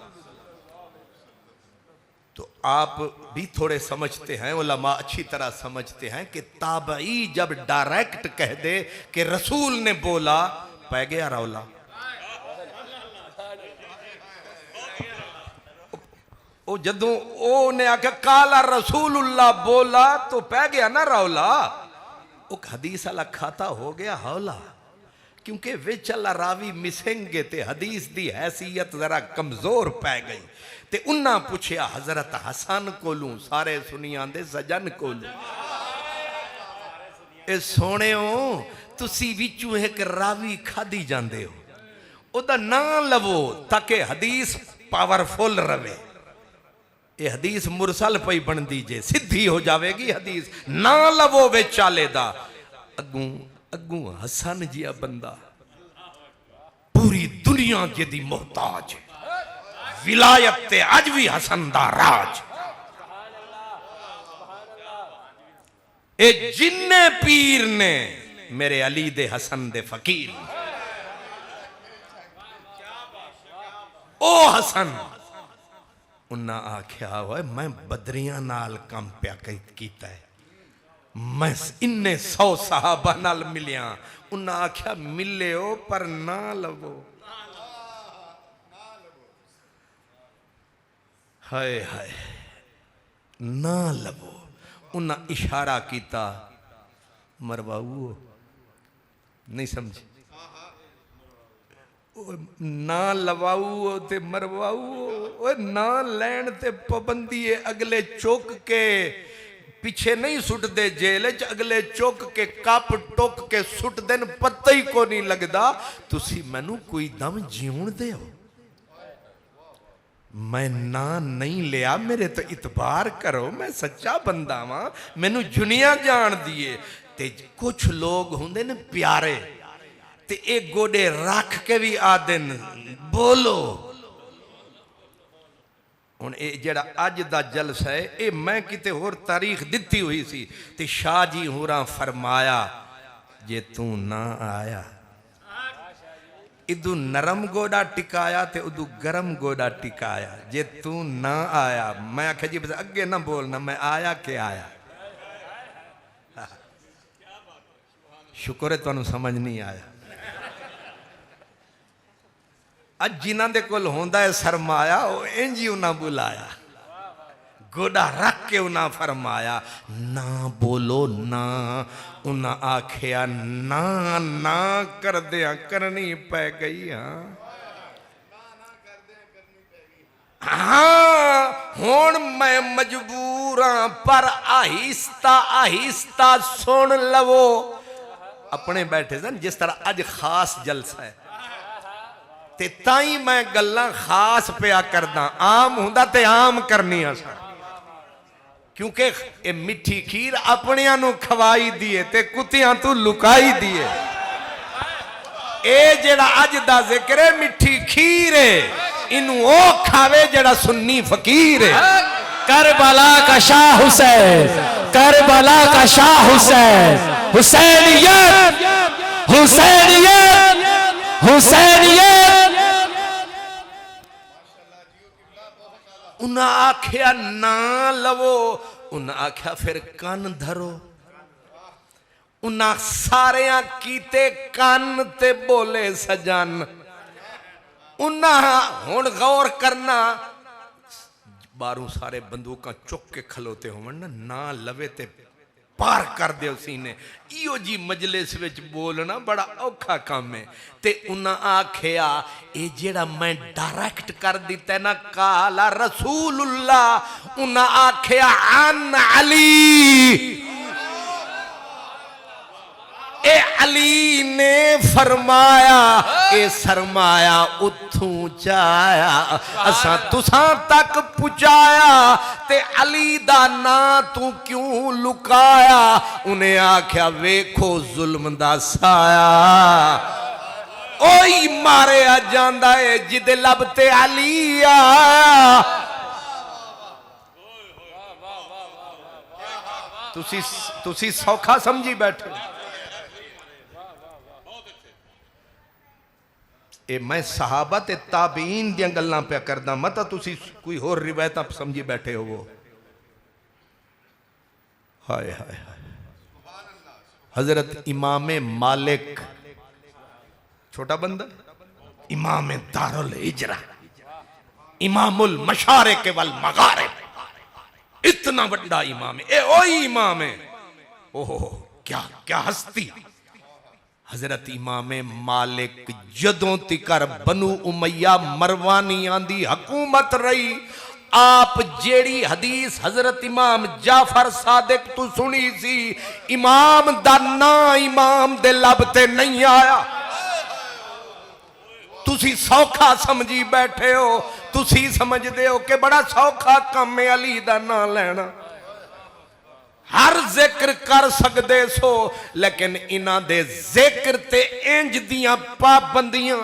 तो आप भी थोड़े समझते हैं, उलमा अच्छी तरह समझते हैं कि ताबई जब डायरेक्ट कह दे कि रसूल ने बोला, पै गया रौला। ओ जदों ओ ने आख्या काला रसूलुल्लाह बोला तो पै गया ना रौला। वो हदीस वाला खाता हो गया हौला, क्योंकि विच वाला रावी मिसेंगे ते हदीस दी हैसियत जरा कमजोर पै गई। ते उन्ना पूछया हजरत हसन कोलू, सारे सुनी आंदे सजन कोलू, ए सोहणेओ तुसी विचों एक रावी खादी जांदे हो, ओदा नाम लवो ताकि हदीस पावरफुल रवे। ये हदीस मुरसल पई बन दीजे, सीधी हो जाएगी हदीस, ना लवो वे चाले दा। अगू अगू हसन जिया बंदा पूरी दुनिया जिदी मोहताज, विलायत ते अज भी हसन दा राज। ए जिन्ने पीर ने मेरे अली दे हसन दे फकीर, ओ हसन उन्ना आख्या हुआ मैं बदरियां नाल कम प्या कीता है, मैं इन्ने 100 साहबा नाल मिलिया। उन्ना आख्या मिले हो पर ना लवो। हाय हाय ना लवो। उन्ना इशारा किया मरवाऊ, नहीं समझे, ना लवाऊ ते मरवाऊ, ना लैन ते पाबंदी है। अगले चुक के पीछे नहीं सुट दे जेल च, अगले चुक के कप टुक के सुट देन, पता ही को नहीं लगता। तुसी मैनू कोई दम जीवन दे हो, मैं ना नहीं लिया, मेरे तो इतबार करो, मैं सच्चा बंदा वां, मैनू जुनिया जान दिए। ते कुछ लोग होंदे ने प्यारे ते एक गोडे रख के भी आदन बोलो। हुण ये जेड़ा अज दा जलसा है, ये मैं किते होर तारीख दिती हुई सी, ते शाह जी होरां फरमाया जे तू ना आया, इदू नरम गोडा टिकाया ते उदू गरम गोडा टिकाया। जे तू ना आया, मैं आख्या जी अगे ना बोलना, मैं आया के आया। शुक्र है तुहानू समझ नहीं आया। अज जिन्हां दे कोल होंदा है सरमाया, वो इंज ही उन्हां बुलाया, गोडा रख के उन्हां फरमाया ना बोलो ना। उन्हां आखिया ना ना कर दिया करनी पै गई। हाँ हुण मैं मजबूर हाँ, पर आहिस्ता आहिस्ता सुन लवो। अपने बैठे सन जिस तरह अज खास जलसा है, ते ताई मैं गल्लां खास पिया करदा, आम हुंदा ते आम करनी सा, क्योंकि ये मिठी खीर अपनियां नू खवाई दिए ते कुत्तियां तू लुकाई दिए। ए जेड़ा अज दा जिक्र है मिठी खीर है, इनू ओ खावे जेड़ा सुन्नी फकीर है। करबला का शाह हुसैन, करबला का शाह हुसैन, हुसैनियत हुसैनियत हुसैनियत। उन्हें आख्या ना लवो, उन्हें आख्या फिर कान धरो। उन्हें सारे कीते कान ते बोले सजन। उन्हें हुण गौर करना, बारू सारे बंदूक चुक के खलोते हो ना लवे ते पार कर दो सीने। इो जी मजलिस विच बोलना बड़ा औखा काम है। ते उन्हें आखिया ये जेड़ा मैं डायरेक्ट कर दिता ना काला रसूलुल्लाह, उन्हें आखिया अन अली, ए अली ने फरमाया ए सरमाया उथू चाया असा तुसा तक पुचाया, ते अली दा ना तू क्यों लुकाया। उन्हें आख्या वेखो जुल्म दा साया, ओई मारे आ जांदा है जिदे लब ते अली आया। तुसी सौखा समझी बैठे। ए मैं सहाबा ते ताबीन दियां गल्लां पे करदा, मत तुसी कोई होर रिवायतां समझी बैठे हो। वो हाय हाय हाय। हजरत इमाम मालिक छोटा बंदा, इमाम दारुल हिजरा, इमामुल मशारिक वल मगारिब, इतना बड़ा इमाम है। ए ओही इमाम है। ओहो क्या क्या हस्ती। हजरत इमाम मालिक जदों तिकर बनु उमैया मरवानियां दी हुकूमत रही, आप जेड़ी हदीस हजरत इमाम जाफर सादिक तू सुनी सी, इमाम दा ना इमाम दे लब ते नहीं आया। तुसी सौखा समझी बैठे हो। तुसी समझदे हो कि बड़ा सौखा काम है अली दा ना लेना, हर जिक्र कर सकते सो, लेकिन इन्हां दे जिक्र ते इंज दियां पाबंदियां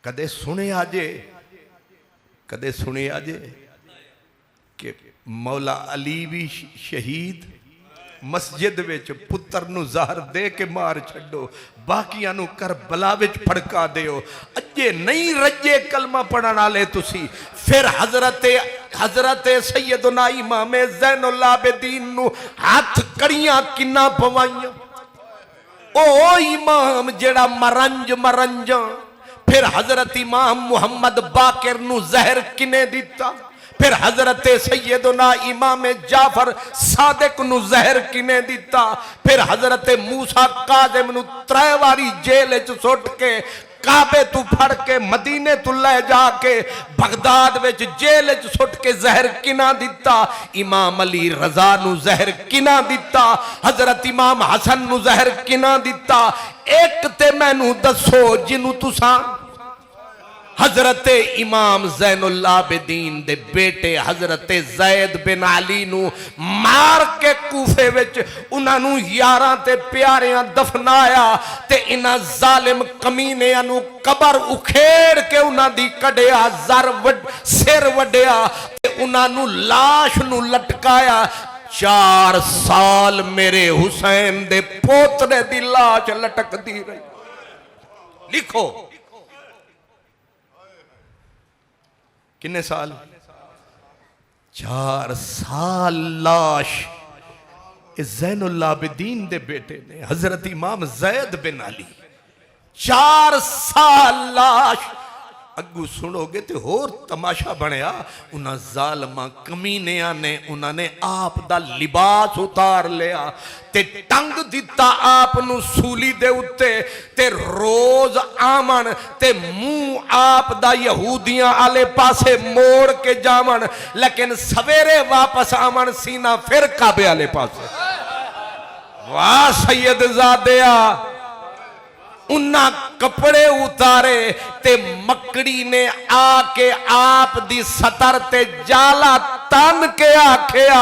कदे सुने आजे, कदे सुने आजे कि मौला अली भी शहीद मस्जिद विच पुत्र नु जहर दे के मार छड्डो, बाकियां नु करबला विच फड़का दियो। अजे नहीं रजे कलमा पढ़न वाले तुसी। फिर हजरत सैयदना इमाम ज़ैनुल आबिदीन नु हाथ कड़ियां किन्ना पवाइयां। ओ इमाम जेड़ा मरंज। फिर हजरत इमाम मुहम्मद बाकिर नु जहर किने दिता। फिर हजरत सैयदना इमाम जाफर सादिक नु जहर किने दिता। फिर हजरत मूसा काज़िम नु 3 वारी जेल च सुट के काबे तू फड़ के मदीने तू ले जाके बगदाद विच जेल च सुट के जहर किना दिता। इमाम अली रजा नु जहर किना दिता। हजरत इमाम हसन नु जहर किना दिता। एक ते मैनू दसो जिन्नू तुसा हजरत इमाम ज़ैनुल आबिदीन दे बेटे हजरत ज़ैद बिन अली नु मार के कूफे विच उन्हां नु 11 ते प्यारियां दफनाया ते इन्हां जालिम कमीनियां नु कबर उखेड़ के उन्हां दी कढ़िया सिर वड्डिया ते उन्हां नु लाश नु लटकाया। 4 साल मेरे हुसैन दे पोतरे दी लाश लटकदी रही। लिखो किन्ने साल? 4 साल लाश ज़ैनुल आबिदीन दे बेटे ने हजरत इमाम ज़ैद बिन अली 4 साल लाश। अगू सुनोगे तो होर तमाशा बनया। उन्हां जालमा कमीनियां ने उन्होंने आप दा लिबास उतार लिया ते टंग दिता आप नु सूली दे उत्ते ते रोज आमन ते मुंह आप दा यहूदियां आले पासे मोड़ के जावन, लेकिन सवेरे वापस आमन सीना फिर काबे आले पासे। वाह सैयद ज़ादिया। उन्ना कपड़े उतारे ते मकड़ी ने आके आप दी सतर ते जाला तन के आखिया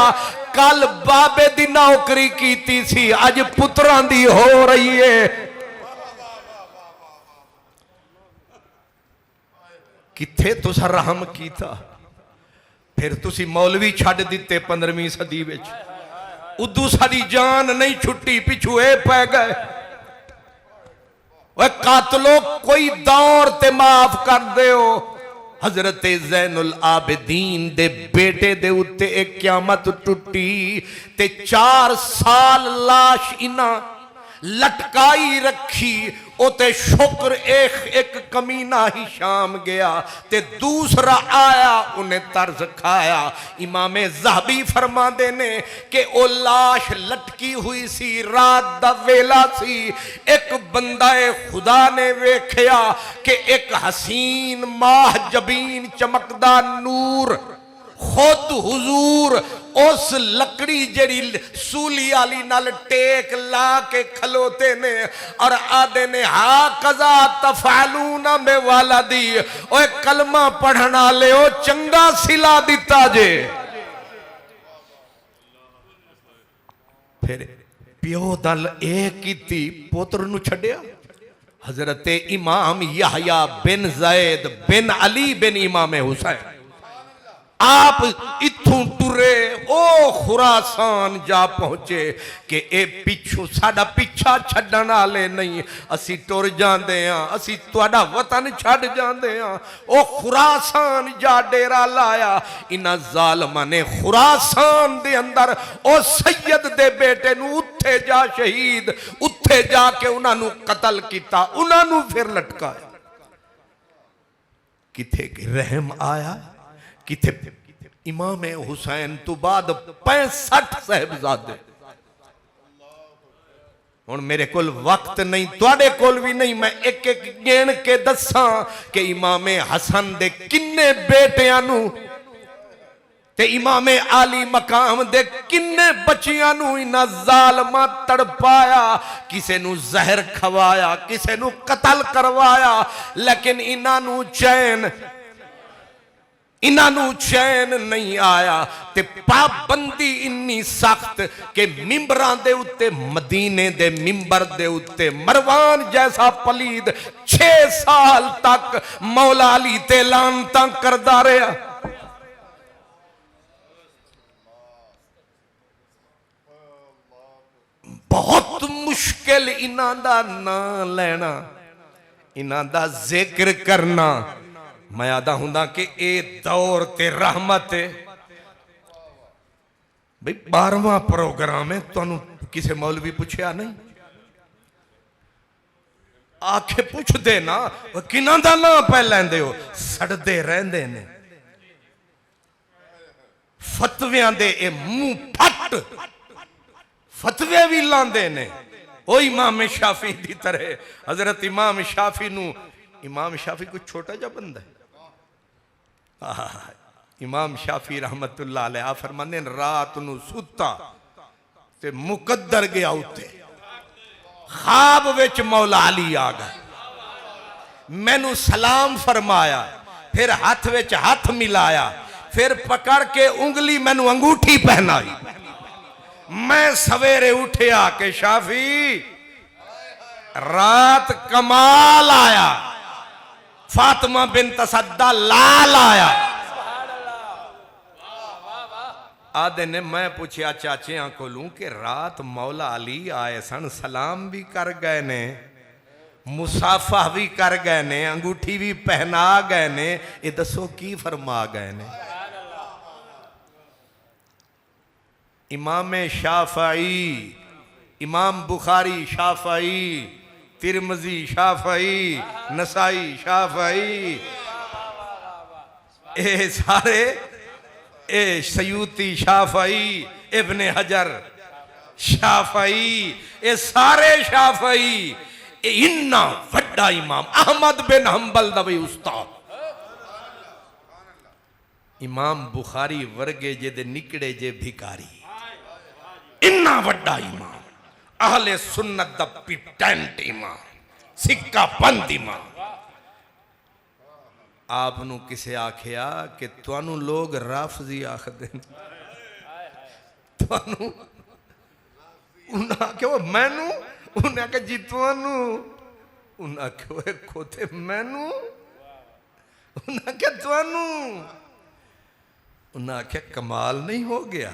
कल बाबे दी नौकरी कीती सी अज पुत्रां दी हो रही है। किथे तुसा रहम कीता? फिर तुसी मौलवी छड्ड दिते 15वीं सदी विच। उदू साडी जान नहीं छुट्टी, पिछू ए पै गए। वह कातलो कोई दौर ते माफ कर दियो। हजरत ज़ैनुल आबिदीन दे बेटे दे उत्ते एक क़यामत टुटी ते 4 साल लाश इना लटकाई रखी ओते शुक्र एक कमीना ही शाम गया ते दूसरा आया उन्हें तर्ज खाया। इमामे ज़हबी फरमाते ने कि ओ लाश लटकी हुई सी, रात दा वेला सी, एक बंदाए खुदा ने वेख्या कि एक हसीन माह जबीन चमकदा नूर खुद हुजूर उस लकड़ी जड़ी सूली आली नाल टेक ला के खलोते ने और आदे ने हा कजा तफालूना में वाला दी ओए कलमा पढ़ना ले ओ चंगा सिला दिता जे। फिर प्यो दल कीती पुत्र नु छड्या। हजरत इमाम यहया बिन जैद बिन अली बिन इमाम हुसैन आप इथों टुरे ओ खुरासान जा पहुंचे कि ए पिछू साडा पिछा छड्डण वाले नहीं, असी टुर जांदे हां, असी तुहाडा वतन छड्ड जांदे हां। ओ खुरासान जा डेरा लाया। इन्हां जालमां ने खुरासान दे अंदर ओ सैयद दे बेटे नू उत्थे जा शहीद, उत्थे जाके उन्हां नू कतल कीता, उन्हां नू फिर लटकाया। किथे रहम आया, किथे इमाम हुसैन तो बाद 65 साहिबजादे। हुण मेरे कोल वक्त नहीं, तुहाडे कोल भी नहीं, मैं एक एक गिण के दसा कि इमाम हसन दे किन्ने बेटियां नू ते इमाम आली मकाम दे किन्ने बच्चियां नू इन्हां जालमां तड़पाया, किसे नू जहर खवाया, किसे नू कतल करवाया, लेकिन इन्हां नू चैन नहीं आया। ते पाबंदी इन्नी सख्त कि मिंबरां दे उत्ते, मदीने दे मिंबर दे उत्ते मरवान जैसा पलीद 6 साल तक मौला अली ते लानतां करदा रहा। बहुत मुश्किल इन्हां दा नाम लेना, इन्हां दा जिक्र करना। मैं आदा हुंदा कि ए दौर ते रहमत है भाई। 12वां प्रोग्राम है, तुहानू किसे मौलवी पूछया नहीं, आखे पूछदे ना किन्हां दा नाम पै लैंदे हो, सड़दे रहंदे ने फतवियां दे ए मुंह फट फतवे भी लांदे ने। ओ इमाम शाफी दी तरह, हजरत इमाम शाफी नू, इमाम शाफी कोई छोटा जा बंदा है। इमाम शाफी रहमतुल्लाह अलैह फरमाने रात नू सुता ते मुकद्दर गया उत्ते, ख्वाब विच मौला अली आ गए, मैनू सलाम फरमाया, फिर हाथ विच हाथ मिलाया, फिर पकड़ के उंगली मैनू अंगूठी पहनाई। मैं सवेरे उठया के शाफी रात कमाल आया, फातिमा बिन तसद्दा लाल आया। आदे ने मैं पूछया चाचिया कोलू कि रात मौला अली आए सन, सलाम भी कर गए ने, मुसाफा भी कर गए ने, अंगूठी भी पहना गए ने, ये दसो की फरमा गए ने। इमाम शाफई, इमाम Bukhari Shafi, Tirmizi Shafi, Nasai Shafi, ए सारे, ए सयूती शाफई, इब्ने हजर शाफई, ए सारे शाफई। इन्ना वड्डा इमाम अहमद बिन हंबल दा भी उस्ताद, इमाम बुखारी वर्गे जे दे निकड़े जे भिकारी, इन्ना वड्डा इमाम, अहले सुन्नत दा पिटेंट इमाम, सिक्का बंद इमाम। आपनू किसे आखिया कि तुहानू लोग राफजी आखदे ने, तुहानू उन्हां आख्या मैनू, उन्हें आख्या जी तुहानू, उन्हें आख्या खोते मैनू, उन्हें आख्या तुहानू, उन्हें आख्या कमाल नहीं हो गया।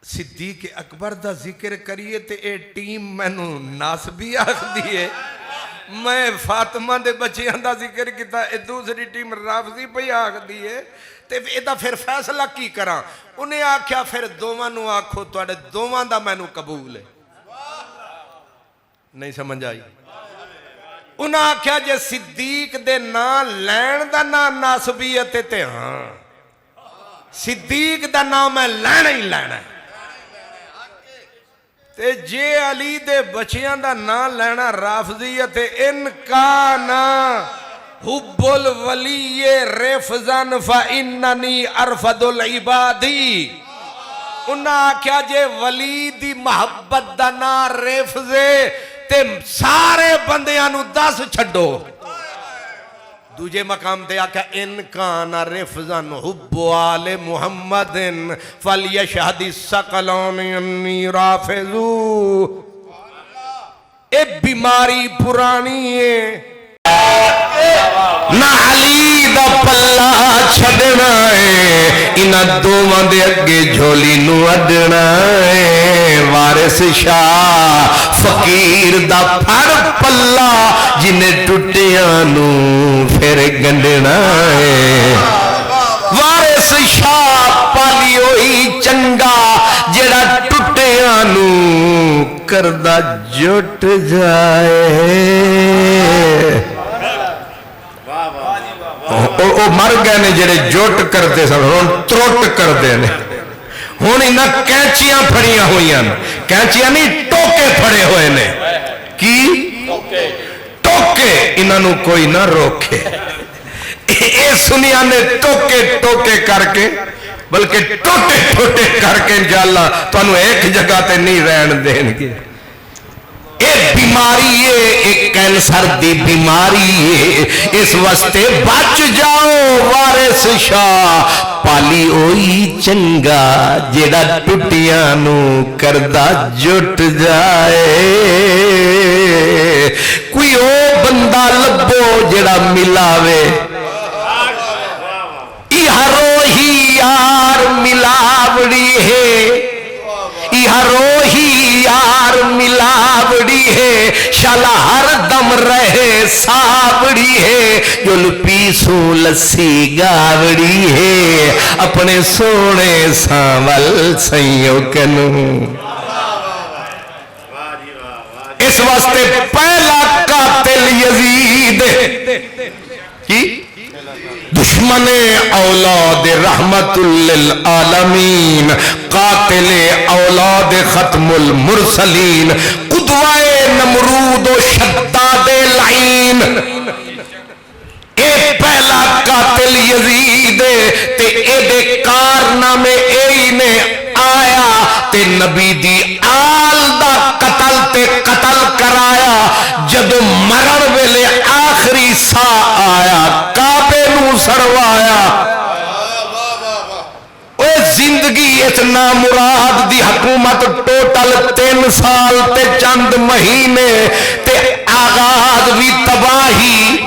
सिद्दीक अकबर दा जिक्र करिए ते ए टीम मैनू नासबी आखदी है, मैं फातिमा दे बच्चियां दा जिक्र किया, ए दूसरी टीम राफजी पई आखदी है, ते एदा फिर फैसला की करा। उन्हें आख्या फिर दोवां नू आखो तुहाडे दोवां दा मैनू कबूल है। नहीं समझ आई। उन्हें आख्या जे सिद्दीक दे नाम लैन दा नाम नासबीयत ते हाँ सिद्दीक दा नाम मैं लैना ही लैना ते जे अली दे बच्चियां दा नाम लैना राफजियत इनका ना हुब्बुल वलीये रेफजन फा इन्ननी अरफदुल इबादी। उन्हें आख्या जे वली दी मोहब्बत दा ना रेफजे ते सारे बंदियां नू 10 छड्डो। दूजे मकाम ते आख्या इनका ना रेफजन हुब्बु आले मुहम्मदिन फलयशहदि सकलानि अन्नी राफिजू। ए बीमारी पुरानी है ना अली दा पल्ला छड़ना है इन्हां दोवां दे अगे झोली नू अडना है। वारिस शाह फकीर दा फड़ पल्ला जिन्हें टुटियां नू फिर गंढना है। वारिस शाह पाली होई चंगा जेड़ा टुटियां नू करदा जुट जाए। ओ मर गए ने जेड़े जुट करते सन हुण त्रुट करते ने। हुण इन्हां कैंचियां फड़ियां हुई कैंचियां नहीं टोके फड़े हुए ने की टोके इन्हां नू कोई ना रोके। ये सुनिया ने टोके टोके करके बल्कि टोटे टोटे करके इंशाअल्लाह तुहानू एक जगह ते नहीं रहन देंगे। एक बीमारी है एक कैंसर दी बीमारी है इस वास्ते बच जाओ। वारिस शाह पाली ओई चंगा जेड़ा टुटियां नू करदा जुट जाए। कोई ओ बंदा लभो जेड़ा मिलावे इहरो ही यार मिलावड़ी है इहरो ही यार मिलावड़ी है। शाला हर दम रहे सावड़ी है जुल्फी सो लस्सी गावड़ी है अपने सोने सांवल सैयों कनू। इस वास्ते पहला कातिल यजीद की दुश्मन औलाद रहमतुल लिल आलमीन कातिल औलाद खत्मुल मुरसलीन कुदवाए नमरूद व शद्दाद लाइन। ए पहला कातिल यजीद ते एदे कारनामे एही ने आया ते नबी दी आल दा कतल ते कतल कराया। जब मरण वेले आखिरी सा आया काबे नू सड़वाया। जिंदगी इतना मुराद दी हुकूमत टोटल 3 साल ते चंद महीने ते आगाज भी तबाही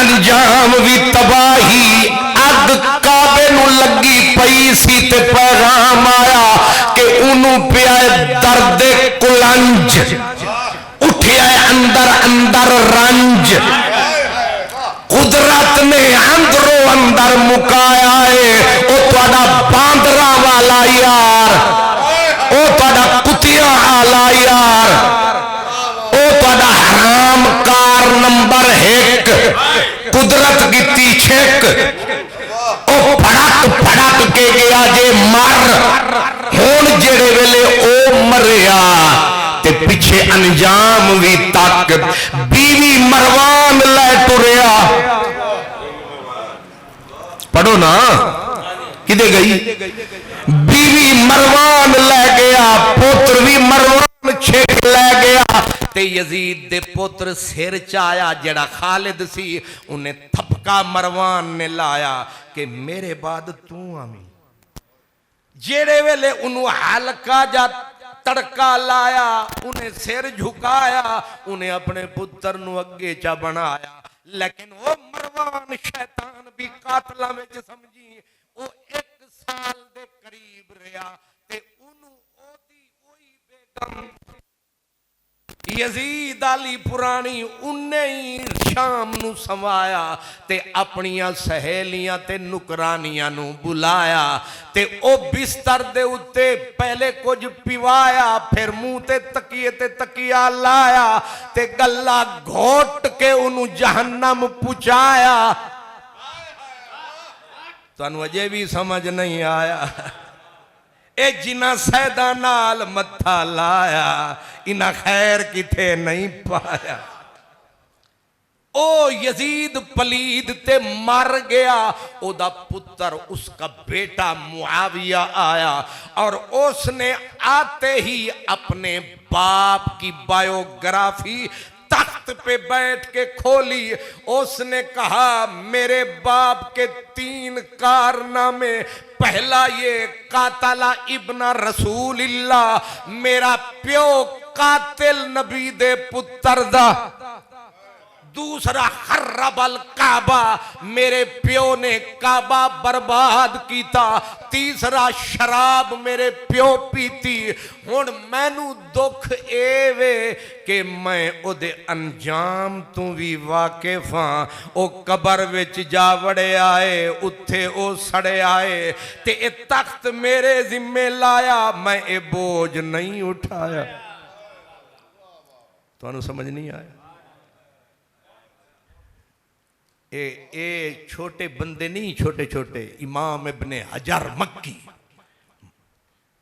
अंजाम भी तबाही। अग काबे नू लगी पई सी ते पैगाम आया कि उन्हों पिया दर्द कुलंज उठिया अंदर अंदर रंज। कुदरत ने अंदरों अंदर मुकाया है ओ तुहाडा बांदरा वाला यार ओ तुहाडा कुतिया वाला यार ओ तुहाडा हराम कार नंबर 1 कुदरत गिती छेक ओ फड़क फड़क के गया जे मर। हुण जेड़े वेले ओ मरिया ते पिछे अंजाम भी तक बीवी मरवान लै टुरिया। पढ़ो ना किदे गई बीवी मरवान लै गया पुत्र भी मरवान छेक लै गया। ते यजीद दे पुत्र सिर च आया जेड़ा खालिद सी उन्हें थपका मरवान ने लाया कि मेरे बाद तू आवी। जेड़े वेले उन्होंने हल्का जा तड़का लाया उन्हें सिर झुकाया उन्हें अपने पुत्र नु अगे चा बनाया। लेकिन वो मरवान शैतान भी कातला में समझी वो 1 साल दे करीब रहा ते उन्होंने ओदी ओई बेगम यजीद अली पुरानी उन्ने ही शाम नू समाया ते अपनियां सहेलियां ते नुकरानियां नू बुलाया ते ओ बिस्तर दे उत्ते पहले कुछ पिवाया फिर मुंह ते तकिया लाया ते गल्ला घोट के उन्हों जहन्नम पुचाया। तुहानू अजे भी समझ नहीं आया ए जिन्ना सैदा नाल मत्था लाया इन्ना खैर किथे नहीं पाया। ओ यजीद पलीद ते मर गया, ओदा पुत्र उसका बेटा मुआविया आया और उसने आते ही अपने बाप की बायोग्राफी तख्त पे बैठ के खोली। उसने कहा मेरे बाप के 3 कारनामे, पहला ये कातला इब्न रसूलिल्लाह, मेरा प्यो कातिल नबी दे पुत्र दा। दूसरा खर्रबल काबा, मेरे प्यो ने काबा बर्बाद किया। तीसरा शराब मेरे प्यो पीती। हुण मैनू दुख ए वे कि मैं ओदे अंजाम तू भी वाकिफ हाँ। ओ कबर विच जा वड़े आए, उत्थे ओ सड़े आए ते ए तख्त मेरे जिम्मे लाया, मैं ए बोझ नहीं उठाया। तुहानू समझ नहीं आया? ए छोटे बंदे नहीं, छोटे छोटे इमाम इब्ने हजर मक्की,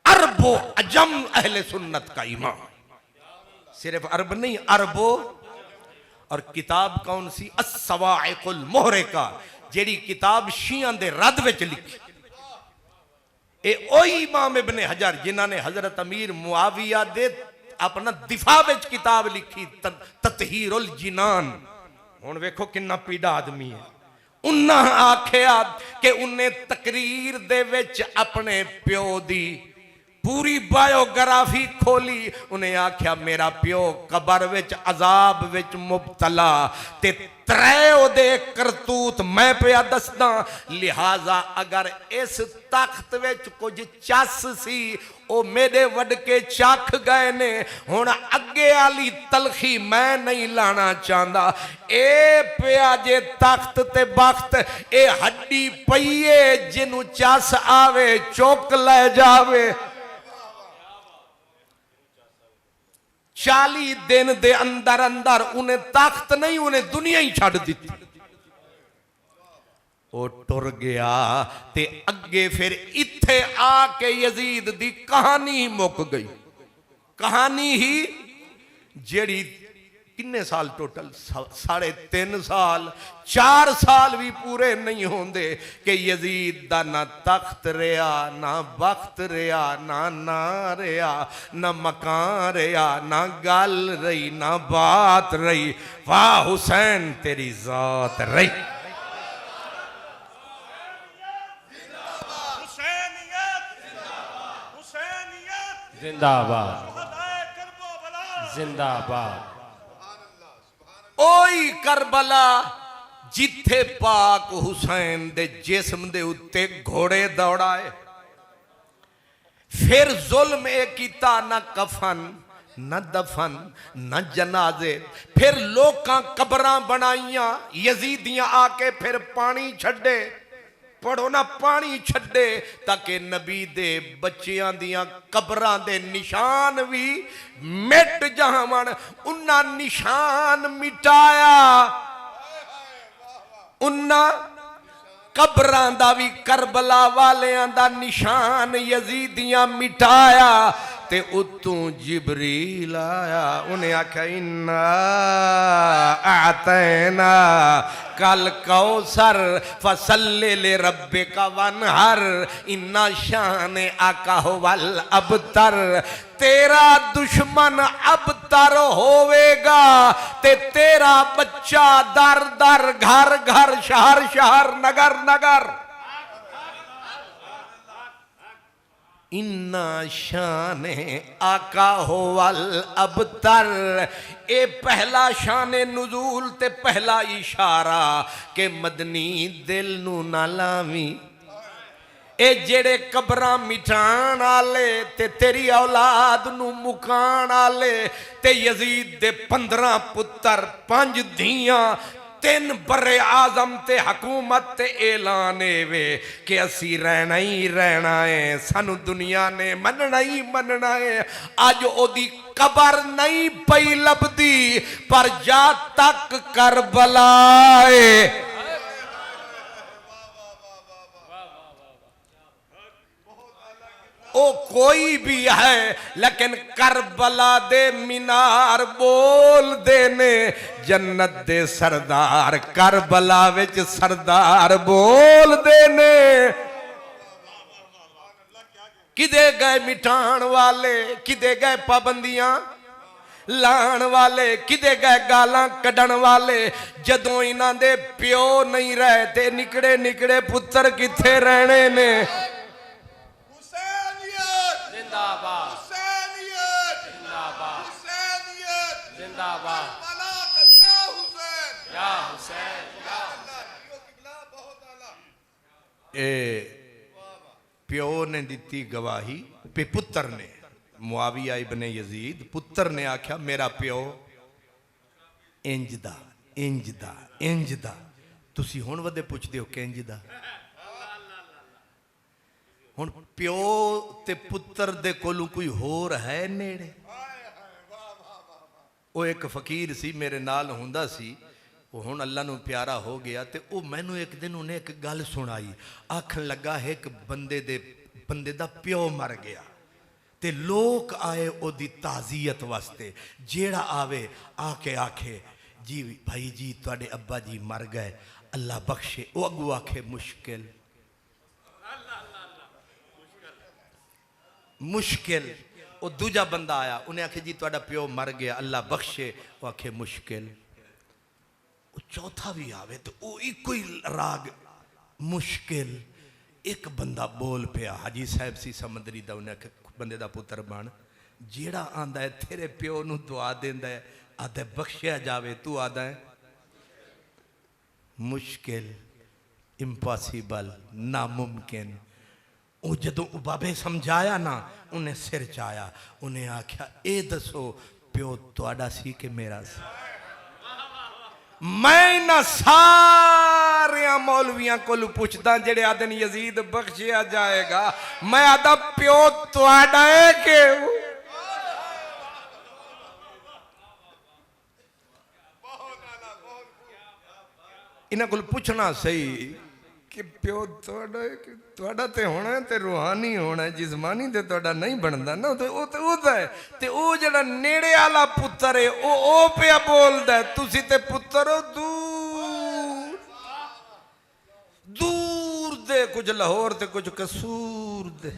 अरबो अजम अहले सुन्नत का इमाम, सिर्फ अरब नहीं अरबो। और किताब कौन सी? अस्सवाइकुल मुहरिका, जेड़ी किताब शियां दे रद विच लिखी। ए ओही इमाम इब्ने हजर जिन्हां ने हजरत अमीर मुआविया दे अपना दिफा विच किताब लिखी, ततहीरुल जिनान। हुण वेखो किन्ना पीड़ा आदमी है। उन्ना आख्या कि उन्हें तकरीर दे विच अपने प्यो दी पूरी बायोग्राफी खोली। उन्हें आख्या मेरा प्यो कबर विच अजाब विच मुबतला ते 3 ओदे करतूत मैं पिया दसदा। लिहाजा अगर इस तख्त विच कुछ चस सी ओ मेरे वडके चख गए ने। हुण अगे वाली तलखी मैं नहीं लाना चाहता। ए पिया जे तख्त ते बख्त, ए हड्डी पईए जिन्नू चस आवे चुक ले जावे। 40 दिन दे अंदर अंदर उन्हें तख्त नहीं, उन्हें दुनिया ही छड़ दी। वो टुर गया ते अगे फिर इत्थे आके यजीद दी कहानी मुक गई। कहानी ही जेड़ी किन्ने साल टोटल 3.5 साल, 4 साल भी पूरे नहीं होंदे कि यजीद दा ना तख्त रहा, ना वक्त रहा, ना रहा, ना मकान रहा, ना गल रही, ना बात रही। वाह हुसैन तेरी जात रही। जिंदाबाद जिंदाबाद। ओई करबला जिथे पाक हुसैन दे जिस्म दे उत्ते घोड़े दौड़ाए। फिर जुल्म ए कीता, ना कफन ना दफन ना जनाजे। फिर लोकां कबरां बनाइयां, यजीदियां आके फिर पानी छड्डे। पढ़ो ना पानी छड्डे ताकि नबी दे बच्चियां दियां कबरां दे निशान भी मिट जावन। उन्ना निशान मिटाया, उन्ना कबरां दा भी करबला वालियां दा निशान यजीदियां मिटाया। ते उतों जिबरील आया, उन्हें आख्या इन्ना आतैना कल कौसर फसल्ले ले रब्बे का वनहर इन्ना शान आका वल अबतर। तेरा दुश्मन अबतर होवेगा ते तेरा बच्चा दर दर घर घर शहर शहर नगर नगर। इन्ना शान आका हो वल अबतर। ए पहला शान नुजूल ते पहला इशारा के मदनी दिल नू ना लावी। ए जेड़े कबरां मिटाण आले ते तेरी औलाद नू मुकाण आले ते यजीद दे 15 पुत्र 5 धियां 3 बरे आजम ते हकूमत ते ऐलान वे कि असी रहना ही रहना है, सानू दुनिया ने मनना ही मनना है। अज ओदी कबर नहीं पई लभदी पर जा तक करबला है। ओ कोई भी है लेकिन करबला दे मीनार बोल देने जन्नत दे सरदार, करबला विच सरदार बोल देने। किदे गए मिटाण वाले, किदे गए पाबंदियां लाण वाले, किदे गए गालां कढण वाले। जदों इन्हां दे प्यो नहीं रहे ते निकड़े निकड़े पुत्र किथे रहने ने। प्यो ने दी गवाही पे पुत्र ने, मुआविया इब्ने यजीद पुत्र ने आख्या मेरा प्यो इंजदा इंजदा इंजदा। तुसी हुण वदे पुछदे हो किंजदा। हुण प्यो ते पुत्र दे कोलों कोई होर है नेड़े। वो एक फकीर सी मेरे नाल हुंदा सी, वो हुण अल्लाह नू प्यारा हो गया। ते वो मैनू एक दिन उन्हें एक गल सुनाई। आखन लगा है एक बंदे दा प्यो मर गया ते लोग आए ओदी ताज़ियत वास्ते। जेड़ा आवे आके आखे जी भाई जी तुहाडे अब्बा जी मर गए अल्लाह बख्शे। वो अगू आखे मुश्किल मुश्किल। वो दूजा बंदा आया उन्हें आखे जी तुहाडा प्यो मर गया अल्लाह बख्शे। वो आखे मुश्किल। वो चौथा भी आवे तो वो इको ही राग मुश्किल। एक बंदा बोल पिया हाजी साहब सी समंदरी दा, उन्हें आखे बंदे दा पुत्र बन। जेड़ा आंदा है तेरे प्यो नू दुआ देंदा है आदा बख्शिया जावे, तू आदा है मुश्किल इम्पॉसिबल नामुमकिन। वो जदों बाबे समझाया ना उन्हें सिर चाया। उन्हें आख्या ए दसो प्यो तुहाडा सी कि मेरा सी। मैं ना सारे मौलवियां को पूछदा जेड़े आदन यजीद बख्शिया जाएगा, मैं आदा प्यो तुहाडा है कि इन्हां को पूछना सही कि प्यो तुहाडा है कि तुहाडा ते होना है ते रूहानी होना है, जिस्मानी ते तुहाडा नहीं बनदा ना। ते ओदा है ते ओ जेड़ा नेड़े वाला पुत्र है ओ पिया बोलदा है। तुसी ते पुत्र हो दूर दूर दे, कुछ लाहौर ते कुछ कसूर दे।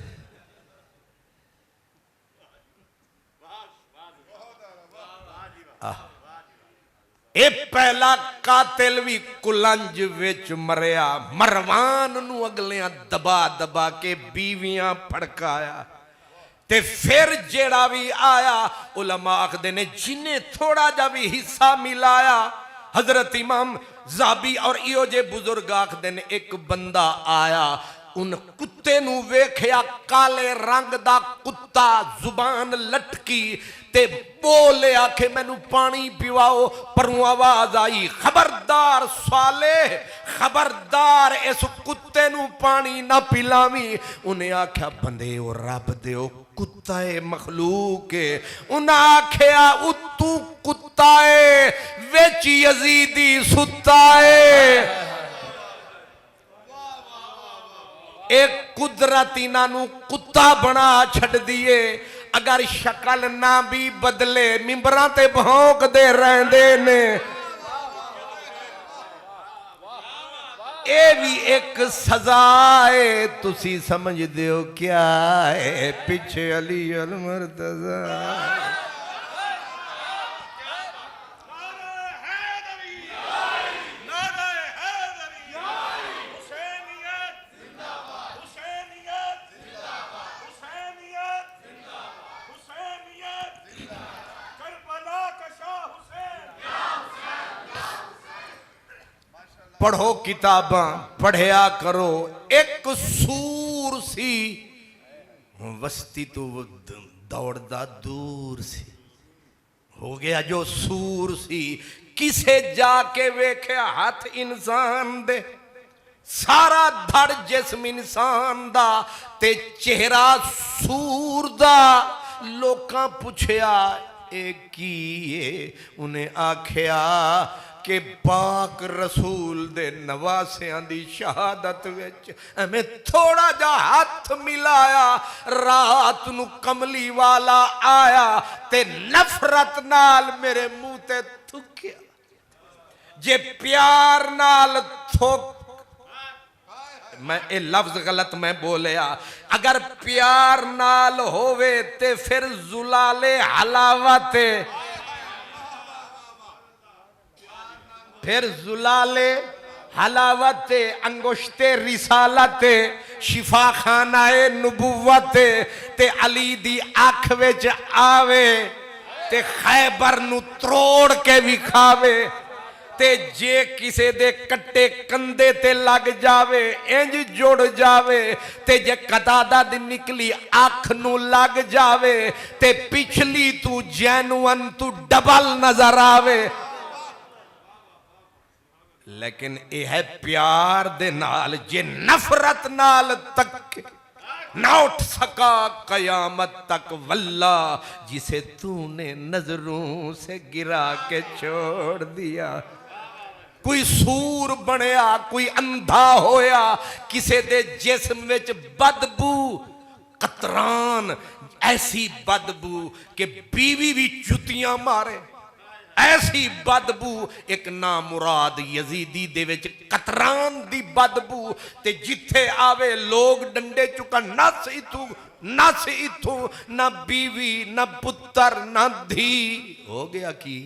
ए पहला कातिल भी कुलंज विच मरिया। मरवान नू अगलियां दबा दबा के बीवियां फड़काया। ते फिर जेड़ा भी आया उलमा आखदे ने जिन्हें थोड़ा जा भी हिस्सा मिलाया। हजरत इमाम ज़ाबी और इहो जे बुजुर्ग आखदे ने एक बंदा आया उन कुत्ते नू वेख्या, काले रंग दा कुत्ता, जुबान लटकी ते बोले आखे मैनू पानी पिवाओ। परों आवाज आई खबरदार साले, खबरदार इस कुत्ते नू पानी ना पिलावी। उन्हें आख्या बंदे ओ रब दे ओ कुत्ता है मखलूक है। उन्हें आख्या तू कुत्ता है विच यजीदी सुता है। एक कुदरत इन्हां कुत्ता बना छड़ दिए। अगर शक्ल ना भी बदले मिंबरां ते भौंक दे रहंदे ने। ये भी एक सजा है, तुसी समझदे हो क्या है? पीछे अली अल मुर्तजा पढ़ो किताबां, पढ़िया करो। एक सूर सूर सी वस्ती तो दौड़दा दूर सी हो गया जो सूर सी किसे जाके वेख्या हाथ इंसान दे सारा धड़ जिस्म इंसान दा ते चेहरा सूर दा लोकां पुछया ए की उन्हें आख्या कि पाक रसूल दे नवासियां दी शहादत विच हमें थोड़ा जा हाथ मिलाया रात नू कमली वाला आया ते नफरत नाल मेरे मुंह ते थुकिया जे प्यार नाल थोक मैं ये लफ्ज गलत मैं बोलिया अगर प्यार नाल होवे ते फिर जुलाले हलावते फिर जुलाले हलावते अंगुश्ते रिसालते शिफा खानाए नबुवते ते अली दी आँख विच आवे ते खैबर नू त्रोड़ के विखावे ते जे किसे दे कट्टे कंधे ते लग जावे इंज जुड़ जावे ते जे कतादा दी निकली आँख नू लग जावे ते पिछली तू जैनुअन तू डबल नजर आवे लेकिन यह है प्यार दे नाल जे नफरत नाल तक ना उठ सका कयामत तक वल्ला जिसे तूने नजरों से गिरा के छोड़ दिया कोई सूर बनया कोई अंधा होया किसे दे जिस्म विच बदबू कतरान ऐसी बदबू कि बीवी भी जुतियां मारे ऐसी बदबू एक ना मुराद यजीदी दे विच कतरान दी बदबू ते जिथे आवे लोग डंडे चुका नस इथू ना बीवी ना पुत्र ना धी हो गया की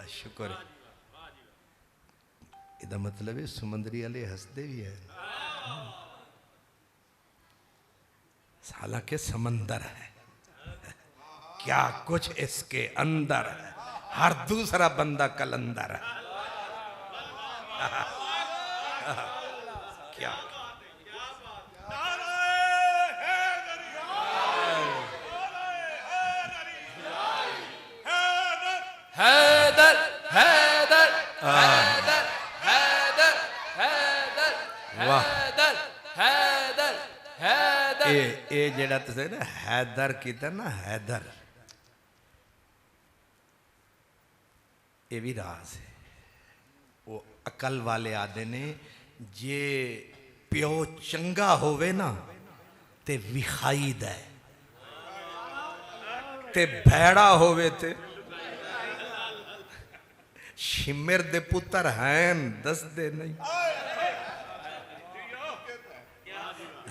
शुक्र इदा मतलब है समुद्री वाले हंसते भी है हालांकि समंदर है क्या कुछ इसके अंदर है हर दूसरा बंदा कलंदर है क्या हैदर हैदर हैदर हैदर हैदर हैदर हैदर हैदर ये जेड़ा तुसे ना हैदर कीता ना हैदर ये भी राज है वो अकल वाले आदे ने जे प्यो चंगा होवे ना ते विखाई दे ते भैड़ा होवे ते शिमिर दे पुत्र हैन दस दे नहीं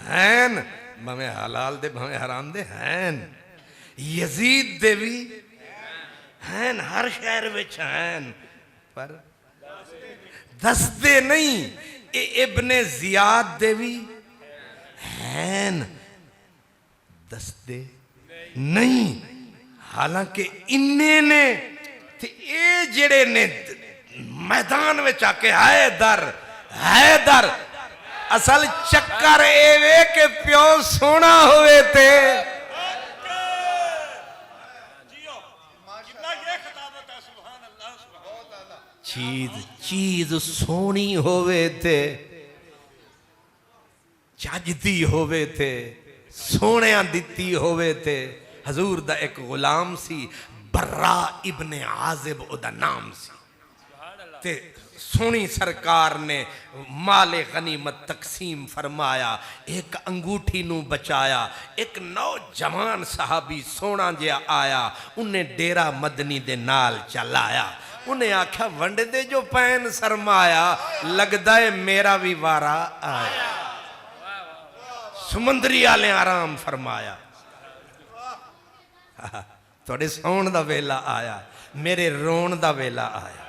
हैन भावें हलाल दे भावें हराम दे हैन यजीद दे भी हैन हर शहर विच हैन पर दस दे नहीं इब्ने जियाद दे भी हैन दस दे नहीं हालांकि इन्ने ने ते ये जेड़े ने मैदान में आके हैदर हैदर असल चक्कर एवे के प्यो सोना होवे ते चीज सोनी होवे थे चजदी होवे थे सोनिया दिती होवे थे हजूर दा एक गुलाम सी बर्रा इब्ने आजिब ओदा नाम सी ते सोनी सरकार ने माले गनीमत तकसीम फरमाया एक अंगूठी नू बचाया एक नौजवान सहाबी सोना जिहा आया उन्हें डेरा मदनी दे नाल चलाया उन्हें आख्या वंड दे जो पैन सरमाया लगदा है मेरा भी वारा आया समुंदरी आले आराम फरमाया थोड़े सौन दा वेला आया मेरे रोन दा वेला आया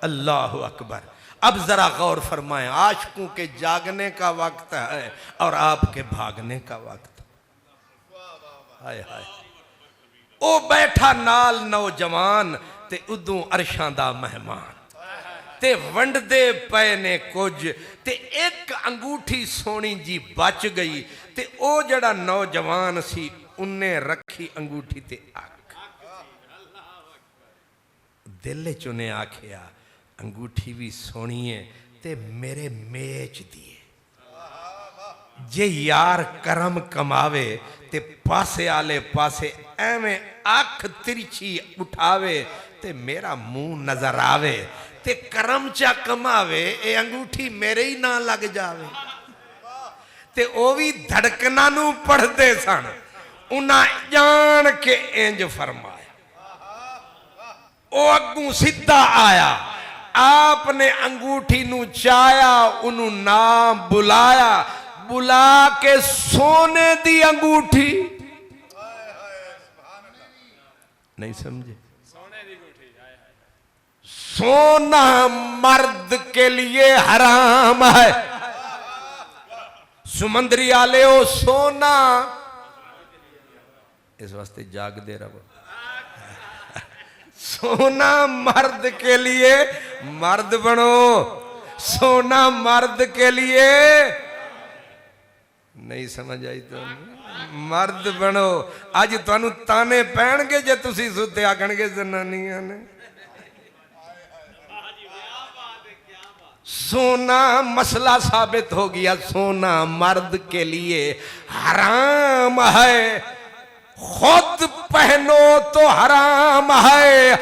अल्लाह अकबर अब जरा गौर फरमाएं आशिकों के जागने का वक्त है और आपके भागने का वक्त हाय हाय ओ बैठा नाल नौजवान ते उदू अरशां दा मेहमान ते वंडदे पे ने कुछ ते एक अंगूठी सोनी जी बच गई ते ओ जड़ा नौजवान सी उन्ने रखी अंगूठी ते अख दिल चुने आखिया अंगूठी भी सोनी है ते मेरे मेच दिए जे यार करम कमावे ते पासे आले पासे एवें अख तिरछी उठावे ते मेरा मुंह नजर आवे ते करम चा कमावे ए अंगूठी मेरे ही ना लग जावे ते ओ भी धड़कना नू पढ़दे सन उन्हां जान के इंज फरमाया ओ अगू सीधा आया आपने अंगूठी नू चाया उन्हों नाम बुलाया बुला के सोने दी अंगूठी नहीं समझे सोना मर्द के लिए हराम है सुमंदरी आले ओ सोना इस वास्ते जाग दे रहो सोना मर्द के लिए मर्द बनो सोना मर्द के लिए नहीं समझ आई तो मर्द बनो अज तुहानू ताने पैणगे जे तुसी सुते आखणगे जनानियां ने सोना मसला साबित हो गया सोना मर्द के लिए हराम है खुद पहनो तो हराम है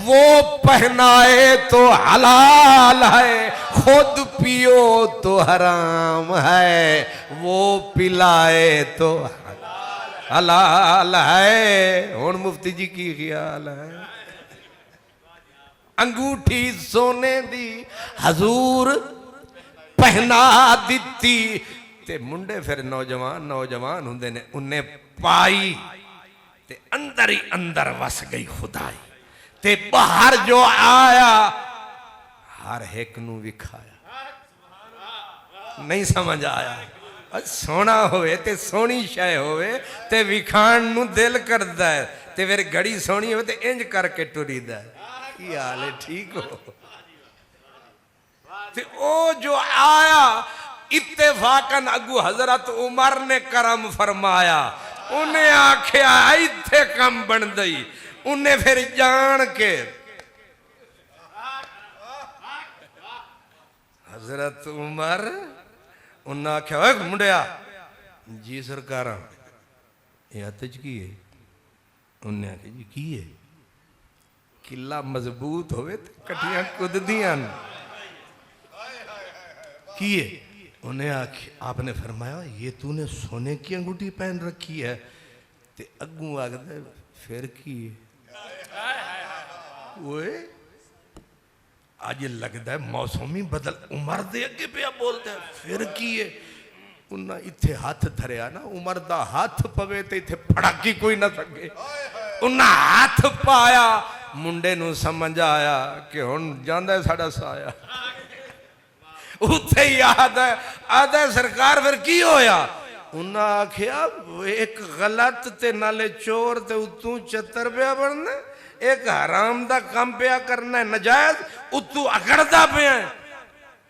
वो पहनाए तो हलाल है खुद पियो तो हराम है वो पिलाए तो हलाल है हुण मुफ्ती जी की ख्याल है अंगूठी सोने दी हजूर पहना दिती ते मुंडे फिर नौजवान हुंदे ने उन्हें पाई ते अंदर ही अंदर वस गई खुदाई ते बाहर जो आया हर एक नू विखाया नहीं समझ आया सोना होवे ते सोनी शय होवे ते विखाण नू दिल करदा है ते फिर घड़ी सोनी होवे ते इंज करके टुरीदा है की हाल है ठीक हो ते ओ जो आया इत्तेफाकन अगू हजरत उमर ने करम फरमाया उन्हें आख्या इत्थे कम बन गई उन्हें फिर जान के हजरत उमर उन्हें आख्या मुंडिया जी सरकार हथ च की है उन्हें आख्या जी की है किला मजबूत होवे तो कटियां कुददियां की है उन्हें आपने फरमाया ये तूने सोने की अंगूठी पहन रखी है ते अगू आखदे फिर की ओए आज लगता है मौसम ही बदल उमर दे अगे पे बोलते हैं फिर की है उन्हें इत्थे हाथ धरिया ना उमर दा हाथ पवे ते इत्थे फड़ाकी कोई ना सके उन्हें हाथ पाया मुंडे नू समझ आया कि हुण जांदा साडा साया उत्थे याद है आदा सरकार फिर की होया उन्हें आख्या एक गलत ते नाले चोर ते उतू चतर पिया बनना एक हराम दा काम पिया करना नजायज उतू अकड़दा पिया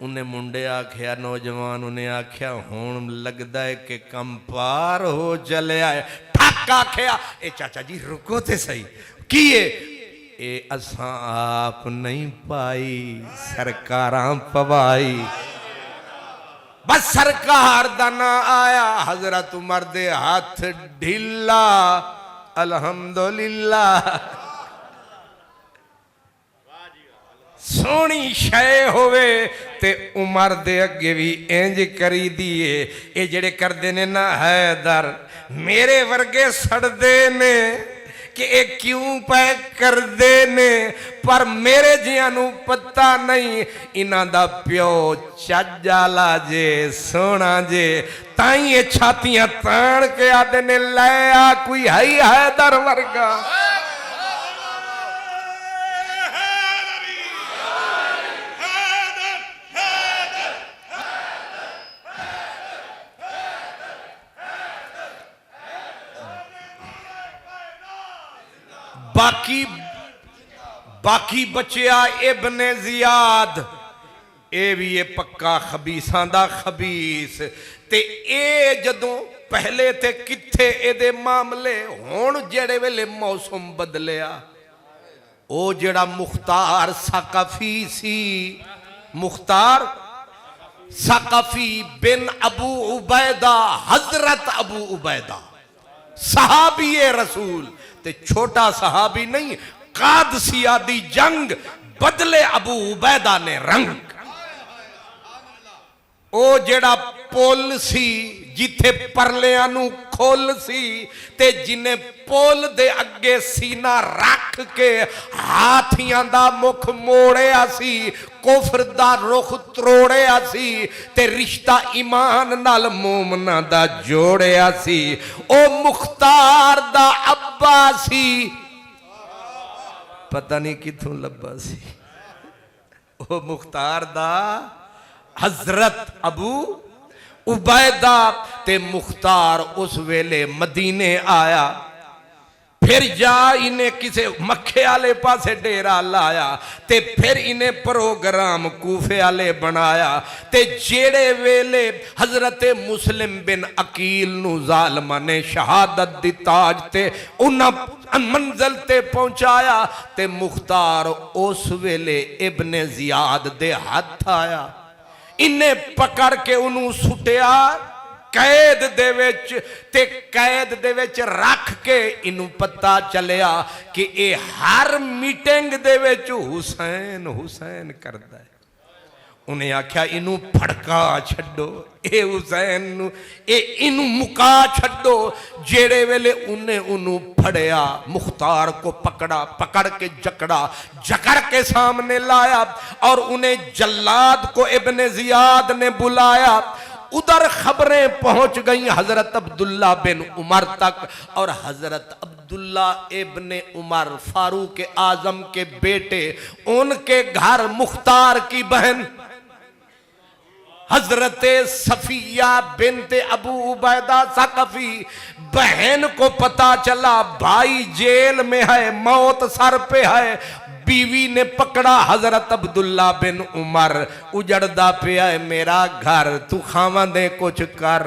उन्हें मुंडे आख्या नौजवान उन्हें आख्या हुण लगदा है कि कम पार हो चले आए ठक आख्या ए चाचा जी रुको ते सही किए ए असां आप नहीं पाई सरकारां पवाई बस सरकार दा ना आया हजरत उमर दे हाथ ढीला अल्हम्दुलिल्लाह सोनी शय होवे ते उमर दे अगे भी इंज करी दिए ये जेड़े करदे ने ना हैदर मेरे वर्गे सड़दे ने कि ये क्यों पैक कर दे ने पर मेरे जियां नू पता नहीं इन्हां दा प्यो चज्जाला जे सोना जे ताई ये छातियां ताण के आदे ने लै आ कोई है दर वर्गा बाकी बचिया इब्ने जियाद ਇਹ ਵੀ ਇਹ ਪੱਕਾ ਖਬੀਸਾਂ ਦਾ ਖਬੀਸ ਤੇ ਇਹ ਜਦੋਂ ਪਹਿਲੇ ਤੇ ਕਿੱਥੇ ਇਹਦੇ ਮਾਮਲੇ ਹੁਣ ਜਿਹੜੇ ਵੇਲੇ ਮੌਸਮ ਬਦਲਿਆ ਉਹ ਜਿਹੜਾ ਮੁਖਤਾਰ ਸਾਕਫੀ सी मुख्तार साकफी बिन अबू उबैदा हजरत अबू उबैदा सहाबी रसूल ते छोटा सहाबी नहीं कादसिया दी जंग बदले अबू उबैदा ने रंग ओ जेड़ा पुल सी जिथे परलियां नू खोल सी ते जिन्हें पुल दे अगे सीना रख के हाथियां दा मुख मोड़िया सी कुफर दा रुख त्रोड़िया सी ते रिश्ता ईमान नाल मोमना दा जोड़िया सी ओ मुख्तार दा अब्बा सी पता नहीं किथों लब्बा सी ओ मुख्तार दा हजरत अबू उबैदा ते मुख्तार उस वेले मदीने आया फिर जा इन्हें किसे मक्खे आले पासे डेरा लाया ते फिर इन्हें प्रोग्राम कूफे आले बनाया ते जेड़े वेले हजरत मुस्लिम बिन अकील नू जालमा ने शहादत दी ताज ते उन्हां मंजिल ते पहुंचाया ते मुख्तार उस वेले इब्ने जियाद दे हाथ आया इन्हें पकड़ के उन्होंने सुटिया कैद दे विच ते कैद दे विच रख के इनू पता चलिया कि ये हर मीटिंग दे विच हुसैन हुसैन करदा है उन्हें आख्या इनू फड़का छड्डो ए हुसैन नू ए इनू मुका छड्डो जेड़े वेले उन्हें उन्हू फड़िया मुख्तार को पकड़ा पकड़ के जकड़ के सामने लाया और उन्हें जल्लाद को इब्ने जियाद ने बुलाया उधर खबरें पहुंच गई हजरत अब्दुल्ला बिन उमर तक और हजरत अब्दुल्ला इब्ने उमर फारूक आजम के बेटे उनके घर मुख्तार की बहन हजरत सफिया बिनते अबू उबैदा साकफी बहन को पता चला भाई जेल में है मौत सर पे है बीवी ने पकड़ा हजरत अब्दुल्ला बिन उमर उजड़दा पिया है मेरा घर तू खावा दे कुछ कर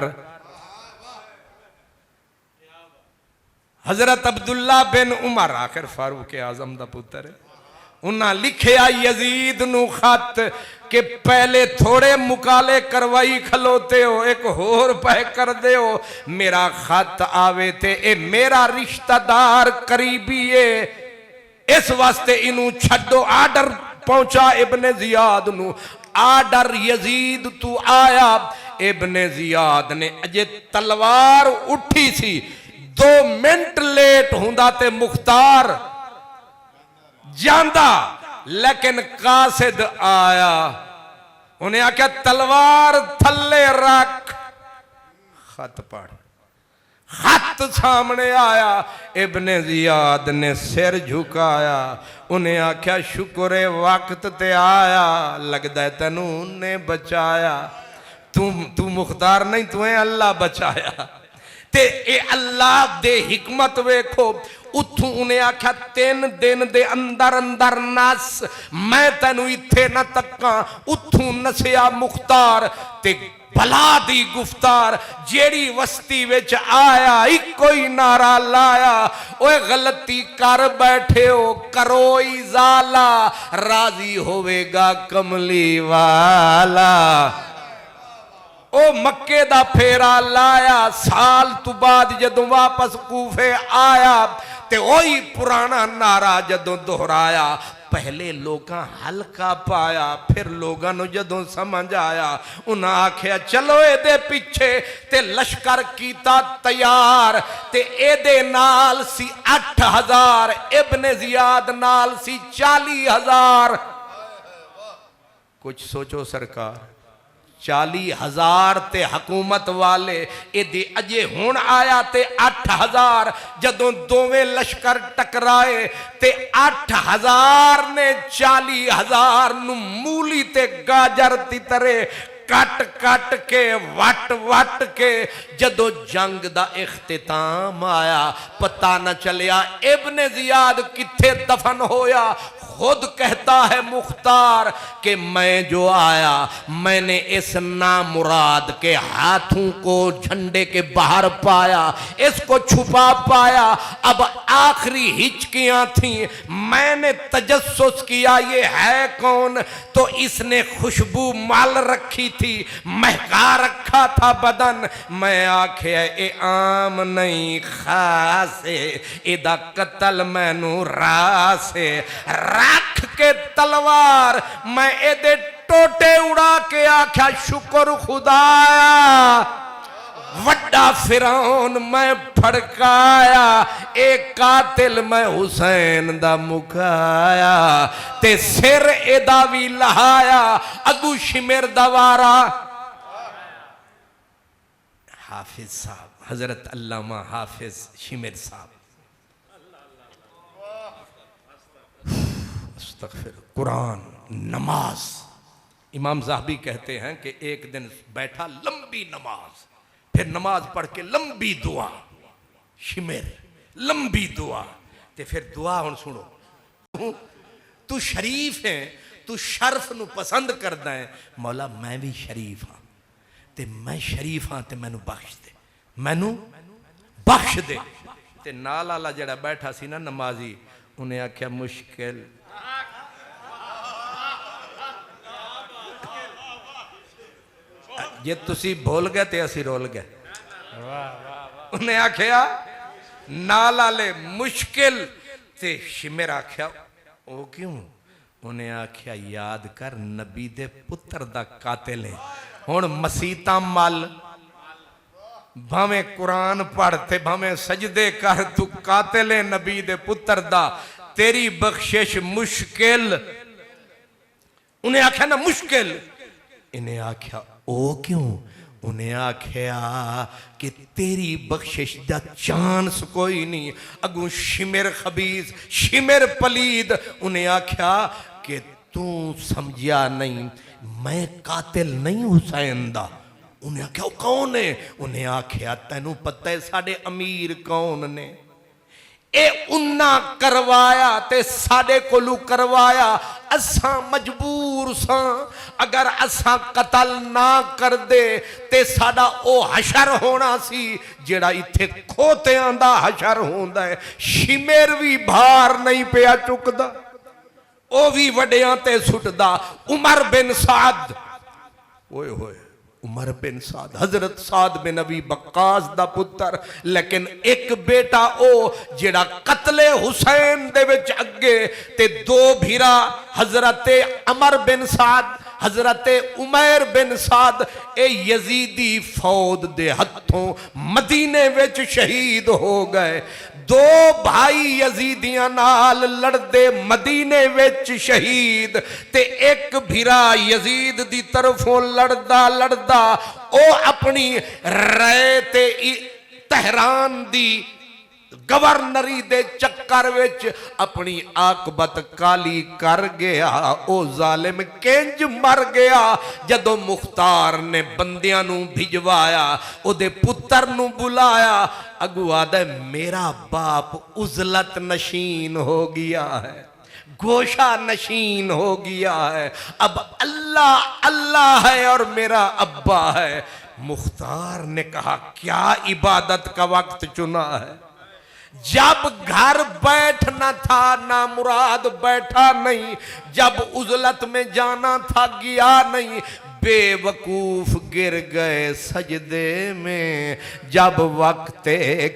हजरत अब्दुल्ला बिन उमर आखिर फारूक आजम दा पुत्र है उन्हें लिखिया यजीद नू खत कि पहले थोड़े मुकाले करवाई खलोते हो एक होर पै कर दे हो मेरा खत आवे ते ए मेरा रिश्तेदार करीबी है इस वास्ते इनू छड्डो आर्डर पहुंचा इब्ने जियाद नू आर्डर यजीद तू आया इब्ने जियाद ने अजे तलवार उठी सी 2 मिनट लेट हुंदा ते मुख्तार जांदा लेकिन कासिद आया उन्हें आख्या तलवार थल्ले रख खत पढ़ खत सामने आया इब्ने जियाद ने सिर झुकाया उन्हें आख्या शुक्र वक्त ते आया लगदा है तेनू ने बचाया तू मुख्तार नहीं तुम्हें अल्लाह बचाया ते ए अल्लाह दे हिकमत वेखो उथू उन्हें आख्या 3 दिन दे अंदर अंदर नस मैं तेनू इत्थे न तक्का उथू नसिया मुख्तार ते भला दी गुफ्तार जेड़ी वस्ती विच आया इको ही नारा लाया ओए गलती कर बैठे हो करो इजाला राजी होवेगा कमली वाला ओ मक्के दा फेरा लाया साल तू बाद जदों वापस कूफे आया ते ओही पुराना नारा जदों दोहराया पहले लोगां हल्का पाया फिर लोगां नूं जदों समझ आया उन्हां आख्या चलो एदे पिछे ते लश्कर कीता तैयार ते एदे नाल सी 8000 इब्ने जियाद नाल सी 40000 कुछ सोचो सरकार 40000 ते हुकूमत वाले एदे अजे हुण आया ते 8000 जदों दोवें लश्कर टकराए ते 8000 ने 40000 नूं मूली ते गाजर दी तरह कट कट के वट वट के जदों जंग दा इख्तिताम आया पता न चलिया इब्ने जियाद किथे दफन होया खुद कहता है मुख्तार कि मैं जो आया मैंने इस नामुराद के हाथों को झंडे के बाहर पाया, इसको छुपा पाया। अब आखिरी हिचकियां थी, मैंने तजस्सुस किया ये है कौन, तो इसने खुशबू माल रखी थी, महका रखा था बदन। मैं आख्या ए आम नहीं खास एदा कतल मैनू रासे रख के तलवार मैं एदे टोटे उड़ा के आख्या शुक्र खुदाया वड्डा फिरौन मैं फड़काया, एक कातिल मैं हुसैन दा मुकाया ते सिर एदा भी लहाया अगू शिमेर दवारा। हाफिज साहब हजरत अल्लामा हाफिज शिमेर साहब अस्तगफिर कुरान नमाज। इमाम ज़ाहबी कहते हैं कि एक दिन बैठा लंबी नमाज, फिर नमाज पढ़ के लंबी दुआ, शिमेर लंबी दुआ ते फिर दुआ हुण सुनो। तू शरीफ है, तू शर्फ नू पसंद करदा है, मौला मैं भी शरीफ हाँ ते मैं शरीफ हाँ ते मैनू बख्श दे, मैनू बख्श दे। ते नाल वाला जड़ा बैठा सी ना नमाजी, उन्हें आख्या मुश्किल जे तुसी भूल गए ते असी रोल गए। उन्हें आख्या नाल वाले मुश्किल ते शिमेर आख्या ओ क्यों, उन्हें आख्या याद कर नबी दे पुत्र दा कातिल है, हुण मसीता मल भावें कुरान पढ़ते भावें सजदे कर, तू कातिल है नबी दे पुत्र दा, तेरी बख्शिश मुश्किल। उन्हें आख्या ना मुश्किल, इन्हें आख्या ओ क्यों, उन्हें आख्या कि तेरी बख्शिश दा चांस कोई नहीं। अगू शिमेर खबीस शिमेर पलीद, उन्हें आख्या कि तू समझिया नहीं, मैं कातिल नहीं हुसैन दा। उन्हें आख्या वो कौन है, उन्हें आख्या तेनू पता है साडे अमीर कौन ने, ए उन्ना करवाया ते साडे कोलू करवाया, असा मजबूर सां, अगर असा कतल ना कर दे ते साडा ओ हशर होना सी जेड़ा इत्थे खोतियां दा हशर होंदा है। शिमेर भी भार नहीं पिया चुकदा, ओ भी वड्डियां ते सुटदा। उमर बिन साद, ओए होए उमर बिन साद हजरत साद बिन अबी वक्कास दा पुत्र, लेकिन एक बेटा ओ जेड़ा कतले हुसैन दे विच अगे, ते दो भीरा हजरत अमर बिन साद हजरत उमैर बिन साद ए यजीदी फौज दे हथों मदीने विच शहीद हो गए। दो भाई यजीदियां नाल लड़दे मदीने विच शहीद, ते एक भिरा यजीद दी तरफों लड़दा लड़दा ओ अपनी राय ते तहरान दी गवर्नरी दे चक्कर विच अपनी आकबत काली कर गया। ओ जालिम किंज मर गया जदों मुख्तार ने बंदियां नू भिजवाया, ओदे पुत्र नू बुलाया, अगू आदा मेरा बाप उजलत नशीन हो गया है, गोशा नशीन हो गया है, अब अल्लाह अल्लाह है और मेरा अब्बा है। मुख्तार ने कहा क्या इबादत का वक्त चुना है, जब घर बैठना था ना मुराद बैठा नहीं, जब उजलत में जाना था गया नहीं, बेवकूफ गिर गए सजदे में जब वक्त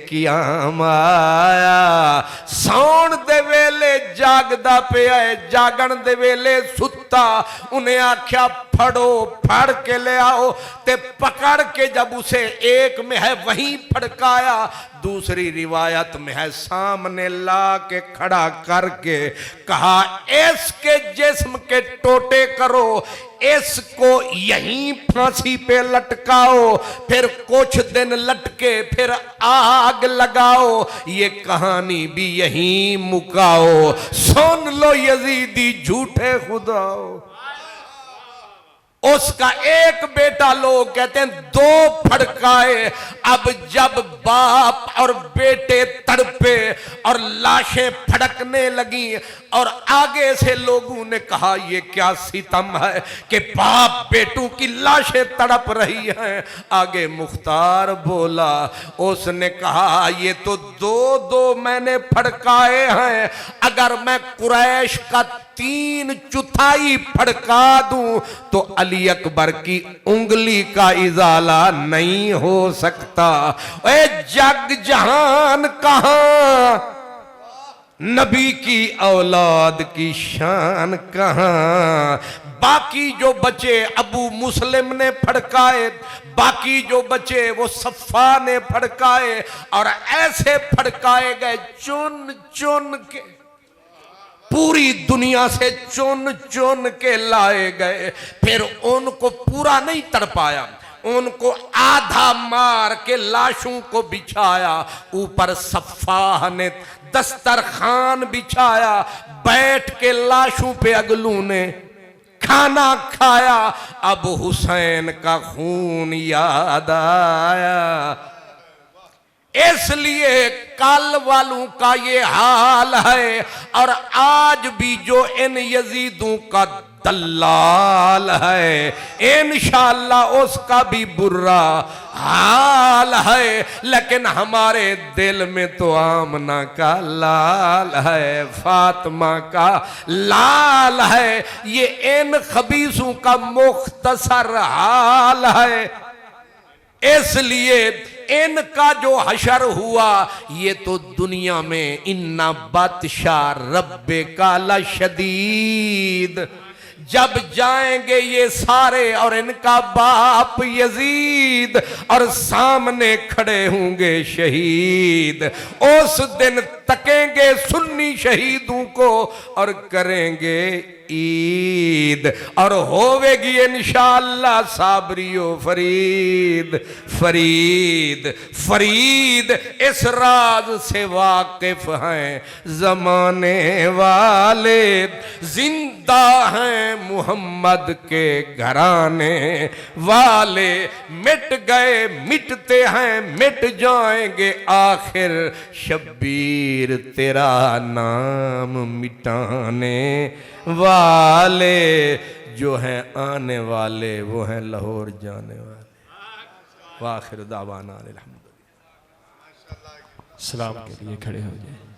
क़याम आया। सौण दे वेले जागदा पिया, जागण दे वेले सुत्ता। उन्हें आख्या फड़ो, फड़ के ले आओ, ते पकड़ के जब उसे एक में है वहीं फड़काया, दूसरी रिवायत में है सामने ला के खड़ा करके कहा इसके जिस्म के टोटे करो, इसको यहीं फांसी पे लटकाओ, फिर कुछ दिन लटके फिर आग लगाओ, ये कहानी भी यहीं मुकाओ। सुन लो यजीदी झूठे खुदाओ। उसका एक बेटा, लोग कहते हैं दो फड़काए। अब जब बाप और बेटे तड़पे और लाशें फड़कने लगी और आगे से लोगों ने कहा ये क्या सितम है कि बाप बेटों की लाशें तड़प रही हैं। आगे मुख्तार बोला, उसने कहा ये तो दो दो मैंने फड़काए हैं, अगर मैं कुरैश का 3/4 फड़का दूं तो अली अकबर की उंगली का इजाला नहीं हो सकता। ए जग जहान कहां, नबी की औलाद की शान कहां। बाकी जो बचे अबू मुस्लिम ने फड़काए, बाकी जो बचे वो सफ़ा ने फड़काए, और ऐसे फड़काए गए चुन चुन के, पूरी दुनिया से चुन चुन के लाए गए। फिर उनको पूरा नहीं तड़पाया, उनको आधा मार के लाशों को बिछाया। ऊपर सफ़ाह ने दस्तरखान बिछाया, बैठ के लाशों पे अगलू ने खाना खाया। अब हुसैन का खून याद आया, इसलिए कल वालों का ये हाल है। और आज भी जो इन यजीदों का दल्लाल है, इंशाअल्लाह उसका भी बुरा हाल है। लेकिन हमारे दिल में तो आमना का लाल है, फातिमा का लाल है। ये इन खबीसों का मुख्तसर हाल है। इसलिए इनका जो हशर हुआ, ये तो दुनिया में इन्ना बादशाह रब्बे का लशदीद, जब जाएंगे ये सारे और इनका बाप यजीद और सामने खड़े होंगे शहीद, उस दिन तकेंगे सुन्नी शहीदों को और करेंगे ईद, और होवेगी इंशाअल्लाह साबरियो फरीद फरीद फरीद। इस राज से वाकिफ हैं जमाने वाले, जिंदा हैं मुहम्मद के घराने वाले। मिट गए मिटते हैं मिट जाएंगे आखिर, शब्बीर तेरा नाम मिटाने वाले जो हैं आने वाले वो हैं लाहौर जाने वाले। वाखिर दावाना अल्हम्दुलिल्लाह। सलाम के लिए खड़े हो जाए।